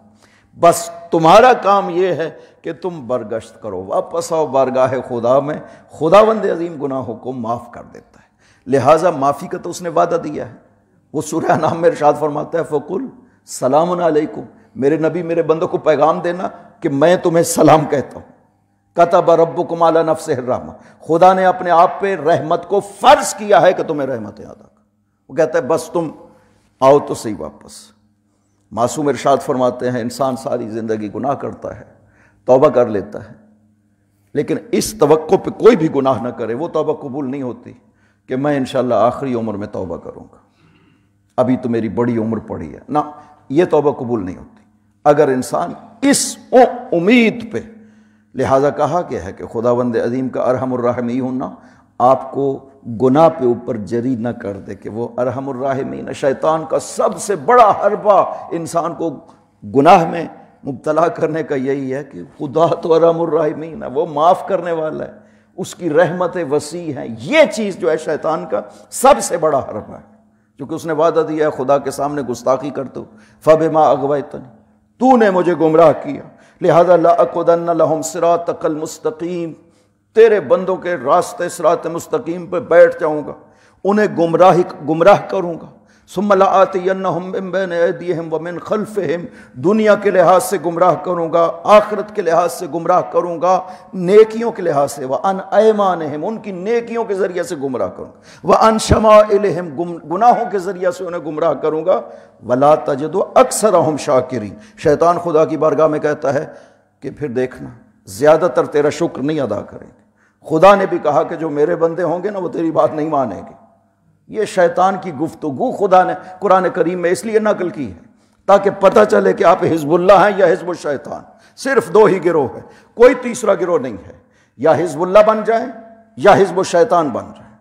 بس تمہارا کام یہ ہے کہ تم برگشت کرو، واپس آؤ بارگاہ خدا میں، خداوند عظیم گناہوں کو معاف کر دیتا ہے۔ لہٰذا معافی کا تو اس نے وعدہ دیا ہے۔ وہ سورہ انعام میں ارشاد فرماتا ہے فَقُلْ سَلَامٌ عَلَيْكُمْ، میرے نبی، میرے بندوں کو پیغام دینا کہ میں تمہیں سلام کہتا ہوں۔ کتب ربکم علی نفسہ الرحمہ، خدا نے اپنے آپ پہ رحمت کو فرض کیا ہے کہ تمہیں رحمت عطا کر۔ وہ کہتا ہے بس تم آؤ تو صحیح واپس۔ معصوم ارشاد فرماتے ہیں انسان ساری زندگی گناہ کرتا ہے، توبہ کر لیتا ہے، لیکن اس توقع پہ کوئی بھی گناہ نہ کرے، وہ توبہ قبول نہیں ہوتی کہ میں انشاءاللہ آخری عمر میں توبہ کروں گا، ابھی تو میری بڑی عمر پڑی ہے، نہ، یہ توبہ قبول نہیں ہوتی۔ اگر انسان اس امید پہ، لہٰذا کہا کہ ہے کہ خداوند عظیم کا ارحم الراحمین ہونا آپ کو گناہ پہ اوپر جری نہ کر دے کہ وہ ارحم الراحمین۔ شیطان کا سب سے بڑا حربہ انسان کو گناہ میں مبتلا کرنے کا یہی ہے کہ خدا تو ارحم الراحمین ہے، وہ معاف کرنے والا ہے، اس کی رحمت وسیع ہے۔ یہ چیز جو ہے شیطان کا سب سے بڑا حربہ ہے، کیونکہ اس نے وعدہ دیا ہے خدا کے سامنے گستاخی کرتے ہو فَبِمَا أَغْوَيْتَنِي، تو نے مجھے گمراہ کیا، لہذا لَأَقْعُدَنَّ لَهُمْ صِرَاطَكَ الْمُسْتَقِيمَ، تیرے بندوں کے راستے صراط مستقیم پہ بیٹھ جاؤں گا، انہیں گمراہ کروں گا۔ ثُمَّ لَآتِيَنَّهُمْ مِن بَيْنِ أَيْدِيهِمْ وَمِنْ خَلْفِهِمْ، دنیا کے لحاظ سے گمراہ کروں گا، آخرت کے لحاظ سے گمراہ کروں گا، نیکیوں کے لحاظ سے وَعَنْ أَيْمَانِهِمْ، ان کی نیکیوں کے ذریعے سے گمراہ کروں گا، وَعَنْ شَمَائِلِهِمْ، گناہوں کے ذریعے سے انہیں گمراہ کروں گا، وَلَا تَجِدُ أَكْثَرَهُمْ شَاكِرِينَ۔ شیطان خدا کی بارگاہ میں کہتا ہے کہ پھر دیکھنا زیادہ تر تیرا شکر نہیں ادا کریں گے۔ خدا نے بھی کہا کہ جو میرے بندے ہوں گے نا وہ تیری بات نہیں مانیں گے، یہ شیطان کی گفتگو خدا نے قرآن کریم میں اس لیے نقل کی ہے تاکہ پتہ چلے کہ آپ حزب اللہ ہیں یا حزب الشیطان. صرف دو ہی گروہ ہے، کوئی تیسرا گروہ نہیں ہے. یا حزب اللہ بن جائیں یا حزب الشیطان بن جائیں.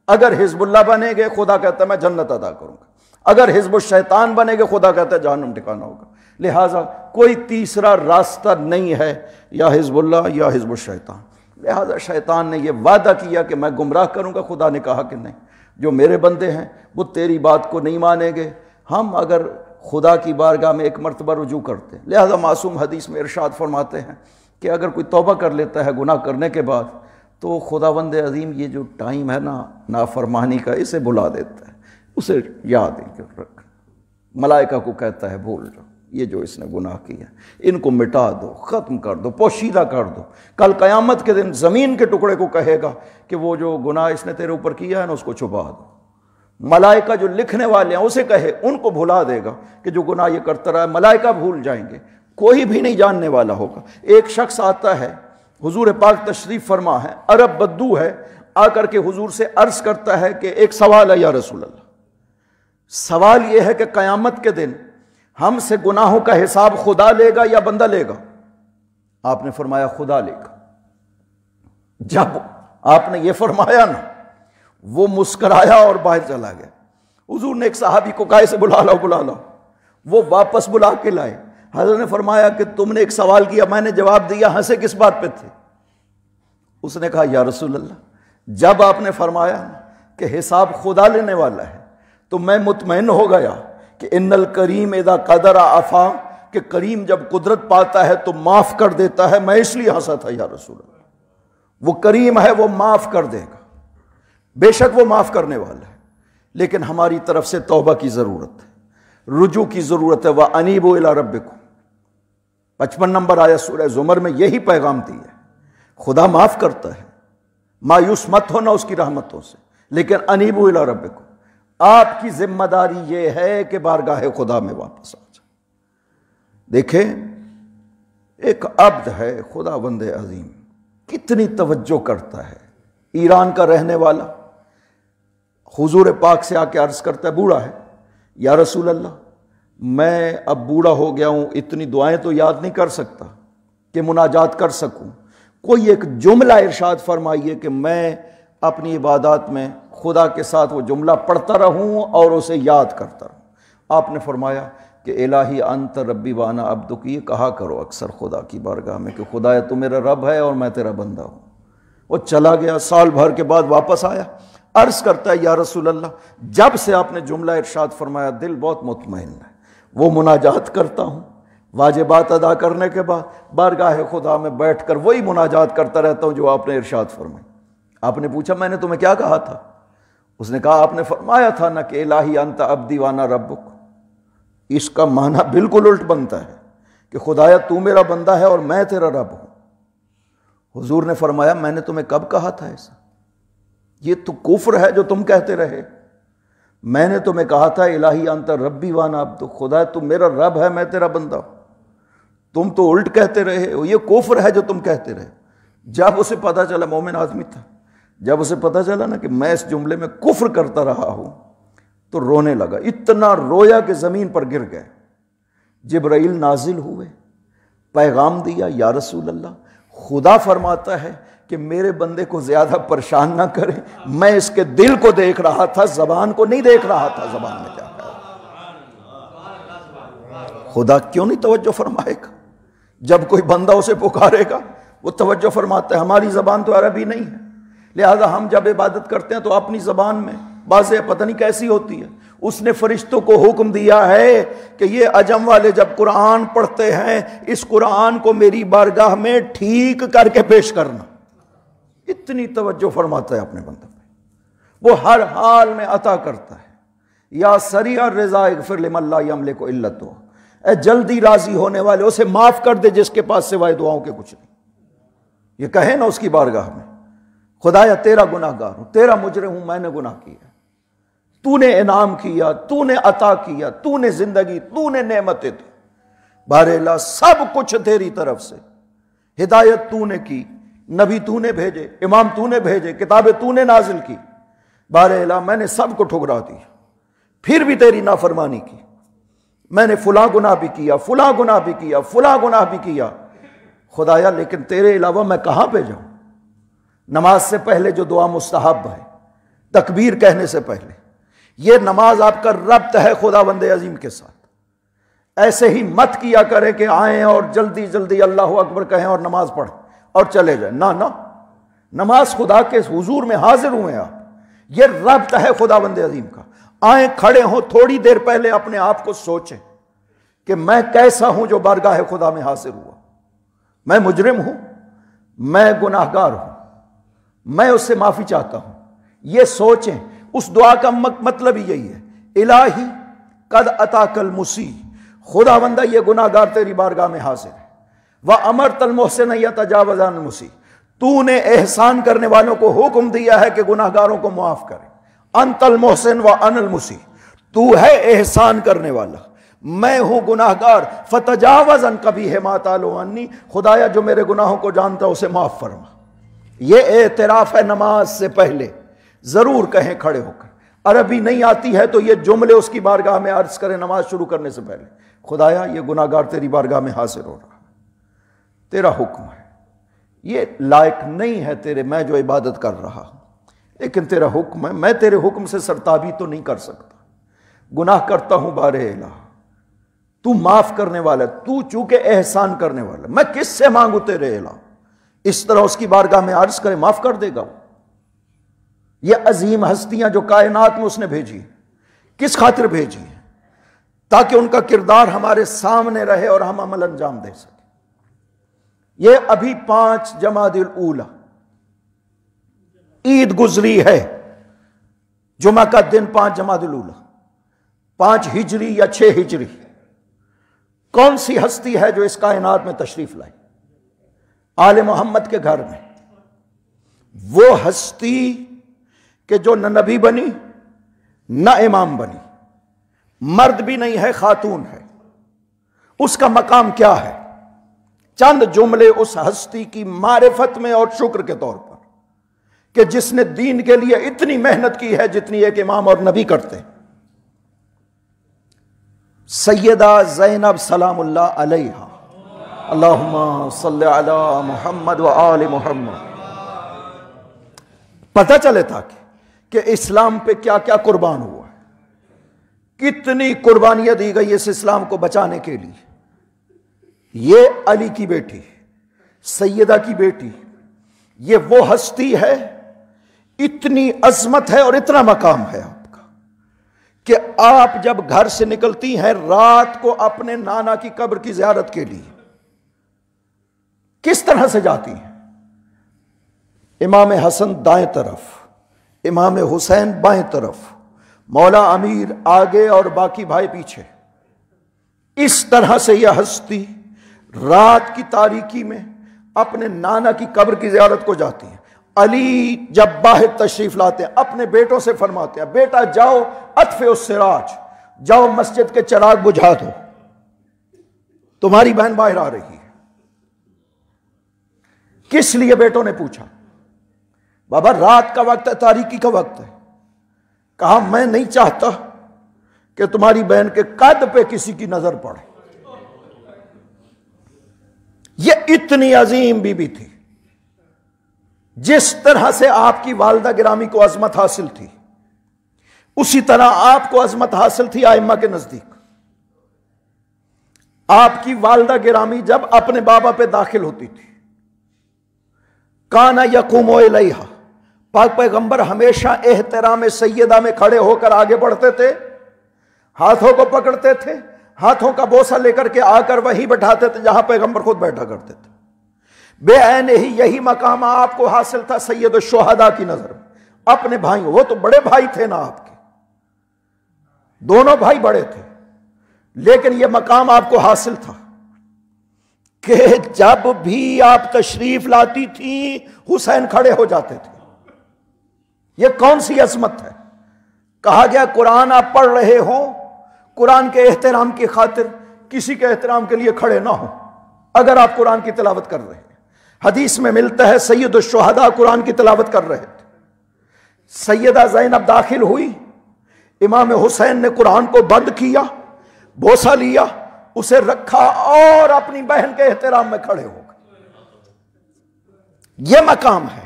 اگر حزب اللہ بنے گے خدا کہتا ہے میں جنت عطا کروں گا، اگر حزب الشیطان بنے گے خدا کہتا ہے جہنم ٹھکانہ ہوگا. لہٰذا کوئی تیسرا راستہ نہیں ہے، یا حزب اللہ یا حزب الشیطان. لہٰذا شیطان نے یہ وعدہ کیا کہ میں گمراہ کروں گا. خدا نے کہا کہ نہیں، جو میرے بندے ہیں وہ تیری بات کو نہیں مانیں گے. ہم اگر خدا کی بارگاہ میں ایک مرتبہ رجوع کرتے ہیں، لہذا معصوم حدیث میں ارشاد فرماتے ہیں کہ اگر کوئی توبہ کر لیتا ہے گناہ کرنے کے بعد تو خداوند عظیم یہ جو ٹائم ہے نا نافرمانی کا، اسے بلا دیتا ہے، اسے یاد رکھ. ملائکہ کو کہتا ہے بھول جاؤ، یہ جو اس نے گناہ کیا ان کو مٹا دو، ختم کر دو، پوشیدہ کر دو. کل قیامت کے دن زمین کے ٹکڑے کو کہے گا کہ وہ جو گناہ اس نے تیرے اوپر کیا ہے نا اس کو چھپا دو. ملائکہ جو لکھنے والے ہیں اسے کہے ان کو بھلا دے گا کہ جو گناہ یہ کرتا رہا ہے. ملائکہ بھول جائیں گے، کوئی بھی نہیں جاننے والا ہوگا. ایک شخص آتا ہے، حضور پاک تشریف فرما ہے، عرب بدو ہے، آ کر کے حضور سے عرض کرتا ہے کہ ایک سوال ہے یا رسول اللہ. سوال یہ ہے کہ قیامت کے دن ہم سے گناہوں کا حساب خدا لے گا یا بندہ لے گا؟ آپ نے فرمایا خدا لے گا. جب آپ نے یہ فرمایا نا وہ مسکرایا اور باہر چلا گیا. حضور نے ایک صحابی کو کہا اسے بلا لاؤ بلا لاؤ. وہ واپس بلا کے لائے. حضرت نے فرمایا کہ تم نے ایک سوال کیا، میں نے جواب دیا، ہنسے کس بات پہ تھے؟ اس نے کہا یا رسول اللہ جب آپ نے فرمایا کہ حساب خدا لینے والا ہے تو میں مطمئن ہو گیا کہ ان الکریم اذا قدر عفا، کہ کریم جب قدرت پاتا ہے تو معاف کر دیتا ہے. میں اس لیے ہنسا تھا یا رسول اللہ. وہ کریم ہے، وہ معاف کر دے گا، بے شک وہ معاف کرنے والا ہے، لیکن ہماری طرف سے توبہ کی ضرورت ہے، رجوع کی ضرورت ہے. وَأَنِيبُوا إِلَىٰ رَبِّكُمْ 55 نمبر آیت سورہ زمر میں یہی پیغام دی ہے. خدا معاف کرتا ہے، مایوس مت ہونا اس کی رحمتوں سے، لیکن انیبوا الی ربکم، آپ کی ذمہ داری یہ ہے کہ بارگاہ خدا میں واپس آ جائیں. دیکھیں ایک عبد ہے خداوند عظیم، کتنی توجہ کرتا ہے. ایران کا رہنے والا حضور پاک سے آ کے عرض کرتا ہے، بوڑھا ہے، یا رسول اللہ میں اب بوڑھا ہو گیا ہوں، اتنی دعائیں تو یاد نہیں کر سکتا کہ مناجات کر سکوں، کوئی ایک جملہ ارشاد فرمائیے کہ میں اپنی عبادات میں خدا کے ساتھ وہ جملہ پڑھتا رہوں اور اسے یاد کرتا رہوں. آپ نے فرمایا کہ الہی انت ربی وانا عبدک، یہ کہا کرو اکثر خدا کی بارگاہ میں کہ خدا تو میرا رب ہے اور میں تیرا بندہ ہوں. وہ چلا گیا، سال بھر کے بعد واپس آیا، عرض کرتا ہے یا رسول اللہ جب سے آپ نے جملہ ارشاد فرمایا دل بہت مطمئن ہے، وہ مناجات کرتا ہوں، واجبات ادا کرنے کے بعد بارگاہ خدا میں بیٹھ کر وہی مناجات کرتا رہتا ہوں جو آپ نے ارشاد فرمائی. آپ نے پوچھا میں نے تمہیں کیا کہا تھا؟ اس نے کہا آپ نے فرمایا تھا نا کہ الہی انت عبدی وانا ربک. اس کا معنی بالکل الٹ بنتا ہے کہ خدایا تو میرا بندہ ہے اور میں تیرا رب ہوں. حضور نے فرمایا میں نے تمہیں کب کہا تھا ایسا؟ یہ تو کفر ہے جو تم کہتے رہے. میں نے تمہیں کہا تھا الہی انت ربی وانا عبدک، خدا تو میرا رب ہے میں تیرا بندہ ہوں. تم تو الٹ کہتے رہے ہو، یہ کفر ہے جو تم کہتے رہے. جب اسے پتہ چلا، مومن آدمی تھا، جب اسے پتہ چلا نا کہ میں اس جملے میں کفر کرتا رہا ہوں تو رونے لگا. اتنا رویا کہ زمین پر گر گئے. جبرائیل نازل ہوئے، پیغام دیا یا رسول اللہ خدا فرماتا ہے کہ میرے بندے کو زیادہ پریشان نہ کریں، میں اس کے دل کو دیکھ رہا تھا، زبان کو نہیں دیکھ رہا تھا. زبان میں کیا ہے؟ خدا کیوں نہیں توجہ فرمائے گا؟ جب کوئی بندہ اسے پکارے گا وہ توجہ فرماتا ہے. ہماری زبان تو عربی نہیں ہے، لہذا ہم جب عبادت کرتے ہیں تو اپنی زبان میں بازیں پتہ نہیں کیسی ہوتی ہے. اس نے فرشتوں کو حکم دیا ہے کہ یہ عجم والے جب قرآن پڑھتے ہیں اس قرآن کو میری بارگاہ میں ٹھیک کر کے پیش کرنا. اتنی توجہ فرماتا ہے اپنے بندے پہ، وہ ہر حال میں عطا کرتا ہے. یا سریع الرضا اغفر لمن لا یملک الا تو، اے جلدی راضی ہونے والے اسے معاف کر دے جس کے پاس سوائے دعاؤں کے کچھ نہیں. یہ کہے نا اس کی بارگاہ میں خدایا تیرا گناہ گار ہوں، تیرا مجرم ہوں، میں نے گناہ کیا، تو نے انعام کیا، تو نے عطا کیا، تو نے زندگی، تو نے نعمتیں دی، بہرحال سب کچھ تیری طرف سے، ہدایت تو نے کی، نبی تو نے بھیجے، امام تو نے بھیجے، کتابیں تو نے نازل کی، بار الہ میں نے سب کو ٹھکرا دیا، پھر بھی تیری نافرمانی کی، میں نے فلاں گناہ بھی کیا، فلاں گناہ بھی کیا، فلاں گناہ بھی کیا، خدایا لیکن تیرے علاوہ میں کہاں پہ جاؤں؟ نماز سے پہلے جو دعا مستحب ہے، تکبیر کہنے سے پہلے، یہ نماز آپ کا ربط ہے خداوند عظیم کے ساتھ۔ ایسے ہی مت کیا کرے کہ آئیں اور جلدی جلدی اللہ اکبر کہیں اور نماز پڑھیں اور چلے جائیں، نہ نماز خدا کے حضور میں حاضر ہوئے آپ، یہ ربط ہے خداوند عظیم کا۔ آئیں کھڑے ہوں، تھوڑی دیر پہلے اپنے آپ کو سوچیں کہ میں کیسا ہوں جو بارگاہ خدا میں حاضر ہوا، میں مجرم ہوں، میں گناہگار ہوں، میں اس سے معافی چاہتا ہوں۔ یہ سوچیں، اس دعا کا مطلب ہی یہی ہے، الہی قد اتاک المسیء، خداوندہ یہ گناہگار تیری بارگاہ میں حاضر ہے، وَأَمَرْتَ الْمُحْسِنَ يَتَجَاوَزَ عَنِ الْمُسِیء، تو نے احسان کرنے والوں کو حکم دیا ہے کہ گناہگاروں کو معاف کرے، انت المحسن وَأَنَا الْمُسِیء، تو ہے احسان کرنے والا، میں ہوں گناہگار، فَتَجَاوَزْ عَنْ قَبِیحِ مَا تَعْلَمُ عَنِّی، خدایا جو میرے گناہوں کو جانتا اسے معاف فرما۔ یہ اعتراف ہے نماز سے پہلے، ضرور کہیں کھڑے ہو کر۔ عربی نہیں آتی ہے تو یہ جملے اس کی بارگاہ میں عرض کریں نماز شروع کرنے سے پہلے، خدایا یہ گناہگار تیری بارگاہ میں حاضر ہو رہا، تیرا حکم ہے، یہ لائق نہیں ہے تیرے میں جو عبادت کر رہا ہوں، لیکن تیرا حکم ہے، میں تیرے حکم سے سرتابی تو نہیں کر سکتا، گناہ کرتا ہوں بار الہ، تو معاف کرنے والا، تو چونکہ احسان کرنے والا، میں کس سے مانگوں تیرے الہ؟ اس طرح اس کی بارگاہ میں عرض کرے، معاف کر دے گا وہ۔ یہ عظیم ہستیاں جو کائنات میں اس نے بھیجی، کس خاطر بھیجی ہیں؟ تاکہ ان کا کردار ہمارے سامنے رہے اور ہم عمل انجام دے سکیں۔ یہ ابھی 5 جمادی الاولی عید گزری ہے، جمعہ کا دن 5 جمادی الاولی، 5 ہجری یا 6 ہجری، کون سی ہستی ہے جو اس کائنات میں تشریف لائی؟ آل محمد کے گھر میں، وہ ہستی کہ جو نہ نبی بنی نہ امام بنی، مرد بھی نہیں ہے، خاتون ہے، اس کا مقام کیا ہے؟ چند جملے اس ہستی کی معرفت میں اور شکر کے طور پر کہ جس نے دین کے لیے اتنی محنت کی ہے جتنی ایک امام اور نبی کرتے۔ سیدہ زینب سلام اللہ علیہا، اللہم صلی علی محمد و آل محمد۔ پتہ چلے تاکہ کہ اسلام پہ کیا کیا قربان ہوا ہے، کتنی قربانیاں دی گئی اس اسلام کو بچانے کے لیے۔ یہ علی کی بیٹی، سیدہ کی بیٹی، یہ وہ ہستی ہے، اتنی عظمت ہے اور اتنا مقام ہے آپ کا کہ آپ جب گھر سے نکلتی ہیں رات کو اپنے نانا کی قبر کی زیارت کے لیے کس طرح سے جاتی ہیں؟ امام حسن دائیں طرف، امام حسین بائیں طرف، مولا امیر آگے اور باقی بھائی پیچھے، اس طرح سے یہ ہستی رات کی تاریکی میں اپنے نانا کی قبر کی زیارت کو جاتی ہیں۔ علی جب باہر تشریف لاتے ہیں اپنے بیٹوں سے فرماتے ہیں، بیٹا جاؤ اطفئ السراج، جاؤ مسجد کے چراغ بجھا دو، تمہاری بہن باہر آ رہی ہے۔ کس لیے بیٹوں نے پوچھا؟ بابا رات کا وقت ہے، تاریکی کا وقت ہے۔ کہا میں نہیں چاہتا کہ تمہاری بہن کے قد پہ کسی کی نظر پڑے۔ یہ اتنی عظیم بی بی تھی، جس طرح سے آپ کی والدہ گرامی کو عظمت حاصل تھی اسی طرح آپ کو عظمت حاصل تھی ائمہ کے نزدیک۔ آپ کی والدہ گرامی جب اپنے بابا پہ داخل ہوتی تھی، کانا یقوم الیہا، پاک پیغمبر ہمیشہ احترام سیدہ میں کھڑے ہو کر آگے بڑھتے تھے، ہاتھوں کو پکڑتے تھے، ہاتھوں کا بوسہ لے کر کے آ کر وہیں بٹھاتے تھے جہاں پیغمبر خود بیٹھا کرتے تھے۔ بے عین ہی یہی مقام آپ کو حاصل تھا سید الشہداء کی نظر میں، اپنے بھائیوں، وہ تو بڑے بھائی تھے نا آپ کے، دونوں بھائی بڑے تھے، لیکن یہ مقام آپ کو حاصل تھا کہ جب بھی آپ تشریف لاتی تھی حسین کھڑے ہو جاتے تھے۔ یہ کون سی عظمت ہے؟ کہا گیا قرآن آپ پڑھ رہے ہو، قرآن کے احترام کی خاطر کسی کے احترام کے لیے کھڑے نہ ہو اگر آپ قرآن کی تلاوت کر رہے ہیں۔ حدیث میں ملتا ہے سید الشہداء قرآن کی تلاوت کر رہے تھے، سیدہ زینب داخل ہوئی، امام حسین نے قرآن کو بند کیا، بوسہ لیا، اسے رکھا اور اپنی بہن کے احترام میں کھڑے ہو گئے۔ یہ مقام ہے۔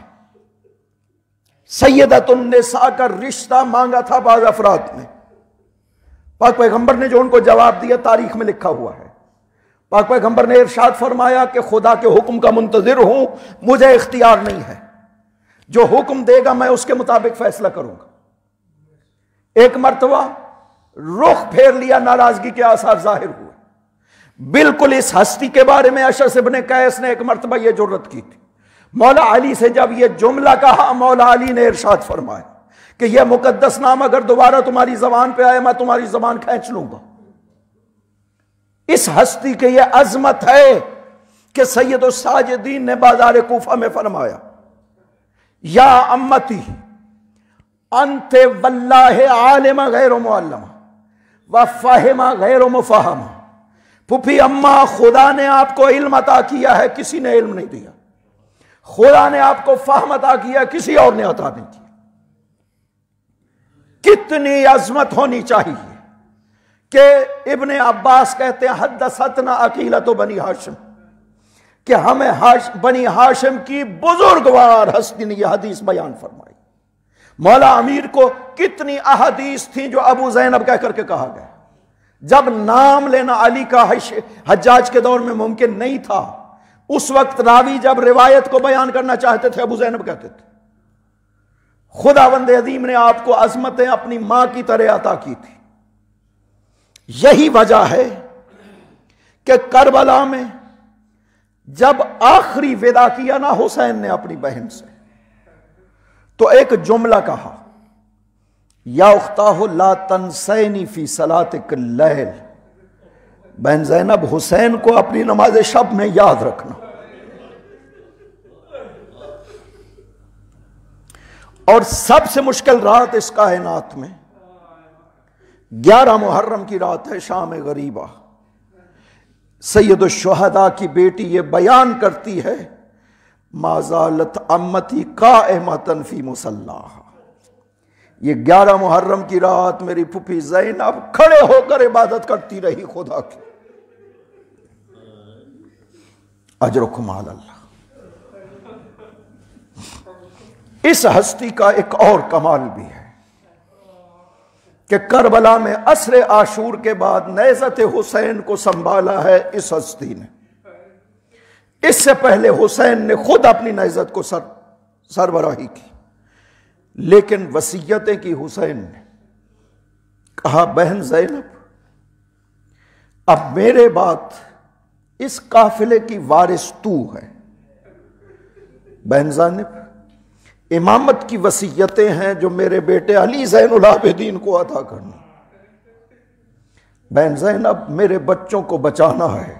سیدۃ النساء کا رشتہ مانگا تھا بعض افراد نے، پاک پیغمبر نے جو ان کو جواب دیا تاریخ میں لکھا ہوا ہے۔ پاک پیغمبر نے ارشاد فرمایا کہ خدا کے حکم کا منتظر ہوں، مجھے اختیار نہیں ہے، جو حکم دے گا میں اس کے مطابق فیصلہ کروں گا۔ ایک مرتبہ رخ پھیر لیا، ناراضگی کے آثار ظاہر ہوئے۔ بالکل اس ہستی کے بارے میں اشعث ابن قیس نے ایک مرتبہ یہ جرت کی تھی۔ مولا علی سے جب یہ جملہ کہا، مولا علی نے ارشاد فرمایا کہ یہ مقدس نام اگر دوبارہ تمہاری زبان پہ آئے میں تمہاری زبان کھینچ لوں گا۔ اس ہستی کے یہ عظمت ہے کہ سید الساجدین نے بازار کوفہ میں فرمایا، یا امتی انت واللہ عالم غیر معلم وفاہم غیر مفہم۔ پھپھی اماں، خدا نے آپ کو علم عطا کیا ہے، کسی نے علم نہیں دیا۔ خدا نے آپ کو فہم عطا کیا، کسی اور نے عطا نہیں کیا۔ کتنی عظمت ہونی چاہیے کہ ابن عباس کہتے ہیں حدثتنا عقیلۃ بنی ہاشم، کہ ہمیں بنی ہاشم کی بزرگوار ہستی نے یہ حدیث بیان فرمائی۔ مولا امیر کو کتنی احادیث تھیں جو ابو زینب کہہ کر کے کہا گیا۔ جب نام لینا علی کا حجاج کے دور میں ممکن نہیں تھا، اس وقت راوی جب روایت کو بیان کرنا چاہتے تھے ابو زینب کہتے تھے۔ خداوند عظیم نے آپ کو عظمتیں اپنی ماں کی طرح عطا کی تھی۔ یہی وجہ ہے کہ کربلا میں جب آخری ودا کیا نا حسین نے اپنی بہن سے، تو ایک جملہ کہا، یا اختاہ لا تنسینی فی صلاتک اللیل، بہن زینب حسین کو اپنی نماز شب میں یاد رکھنا۔ اور سب سے مشکل رات اس کائنات میں 11 محرم کی رات ہے، شام غریبہ۔ سید الشہداء کی بیٹی یہ بیان کرتی ہے، ما زالت امتی قائمۃ فی مصلاھا۔ یہ 11 محرم کی رات میری پھپھی زینب کھڑے ہو کر عبادت کرتی رہی خدا کی۔ اجرکم علی اللہ۔ اس ہستی کا ایک اور کمال بھی ہے کہ کربلا میں عصر عاشور کے بعد نیزت حسین کو سنبھالا ہے اس ہستی نے۔ اس سے پہلے حسین نے خود اپنی نیزت کو سربراہی کی، لیکن وصیتیں کی حسین نے۔ کہا، بہن زینب، اب میرے بعد اس قافلے کی وارث تو ہے۔ بہن زینب، امامت کی وصیتیں ہیں جو میرے بیٹے علی زین العابدین کو عطا کرنا۔ بہن زینب، میرے بچوں کو بچانا ہے،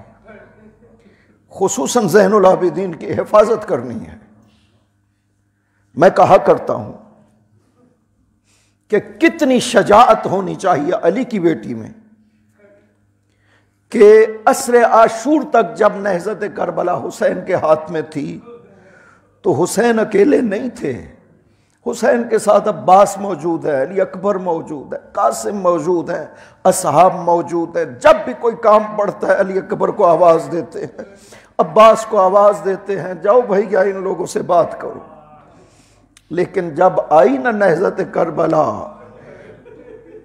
خصوصاً زین العابدین کی حفاظت کرنی ہے۔ میں کہا کرتا ہوں کہ کتنی شجاعت ہونی چاہیے علی کی بیٹی میں کہ عصر عاشور تک جب نہضت کربلا حسین کے ہاتھ میں تھی تو حسین اکیلے نہیں تھے، حسین کے ساتھ عباس موجود ہے، علی اکبر موجود ہے، قاسم موجود ہے، اصحاب موجود ہے۔ جب بھی کوئی کام پڑتا ہے علی اکبر کو آواز دیتے ہیں، عباس کو آواز دیتے ہیں، جاؤ بھیا ان لوگوں سے بات کرو۔ لیکن جب آئی نا نہضت کربلا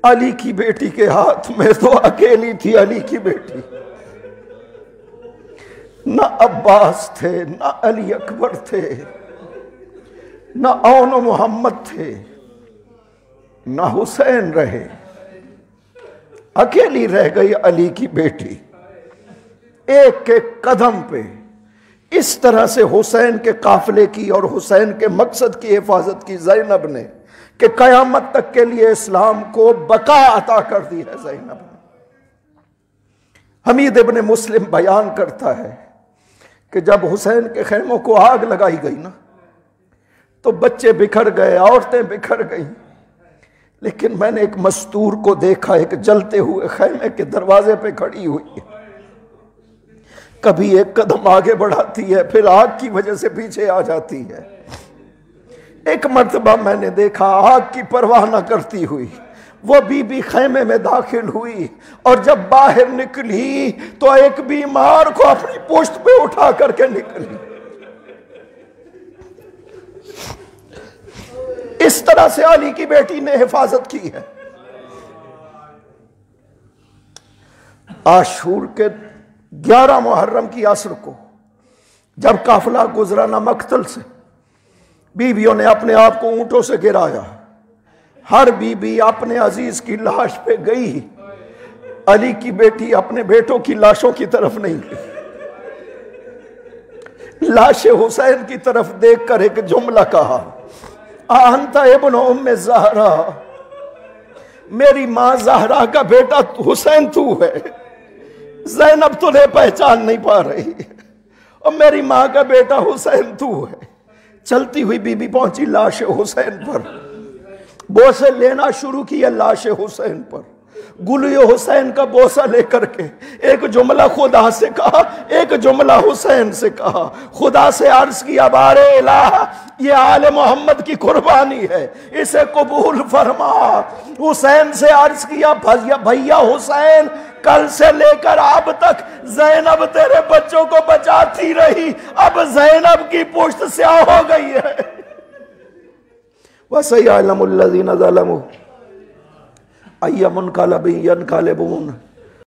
علی کی بیٹی کے ہاتھ میں، تو اکیلی تھی علی کی بیٹی، نہ عباس تھے، نہ علی اکبر تھے، نہ اون و محمد تھے، نہ حسین رہے، اکیلی رہ گئی علی کی بیٹی۔ ایک ایک قدم پہ اس طرح سے حسین کے قافلے کی اور حسین کے مقصد کی حفاظت کی زینب نے کہ قیامت تک کے لیے اسلام کو بقا عطا کر دی ہے زینب نے۔ حمید ابن مسلم بیان کرتا ہے کہ جب حسین کے خیموں کو آگ لگائی گئی نا تو بچے بکھر گئے، عورتیں بکھر گئیں، لیکن میں نے ایک مستور کو دیکھا، ایک جلتے ہوئے خیمے کے دروازے پہ کھڑی ہوئی ہے، کبھی ایک قدم آگے بڑھاتی ہے، پھر آگ کی وجہ سے پیچھے آ جاتی ہے۔ ایک مرتبہ میں نے دیکھا آگ کی پرواہ نہ کرتی ہوئی وہ بی بی خیمے میں داخل ہوئی، اور جب باہر نکلی تو ایک بیمار کو اپنی پشت پہ اٹھا کر کے نکلی۔ اس طرح سے علی کی بیٹی نے حفاظت کی ہے۔ عاشور کے 11 محرم کی عصر کو جب قافلہ گزرا نہ مقتل سے، بیویوں نے اپنے آپ کو اونٹوں سے گرایا، ہر بیوی اپنے عزیز کی لاش پہ گئی، علی کی بیٹی اپنے بیٹوں کی لاشوں کی طرف نہیں گئی۔ لاش حسین کی طرف دیکھ کر ایک جملہ کہا، انت ابن ام زہرا، میری ماں زہرا کا بیٹا حسین تو ہے، زینب تجھے پہچان نہیں پا رہی، اور میری ماں کا بیٹا حسین تو ہے۔ چلتی ہوئی بی بی پہنچی لاش حسین پر، بوسے لینا شروع کیا لاش حسین پر، گلی حسین کا بوسہ لے کر کے ایک جملہ خدا سے کہا، ایک جملہ حسین سے کہا، خدا سے عرض کیا بارے الہ یہ آل محمد کی قربانی ہے، اسے قبول فرما۔ حسین سے عرض کیا بھیا حسین، کل سے لے کر اب تک زینب تیرے بچوں کو بچاتی رہی، اب زینب کی پشت سیاہ ہو گئی ہے۔ وَسَيَعْلَمُ الَّذِينَ ظَلَمُوا أَيَّ مُنْقَلَبٍ يَنْقَلِبُونَ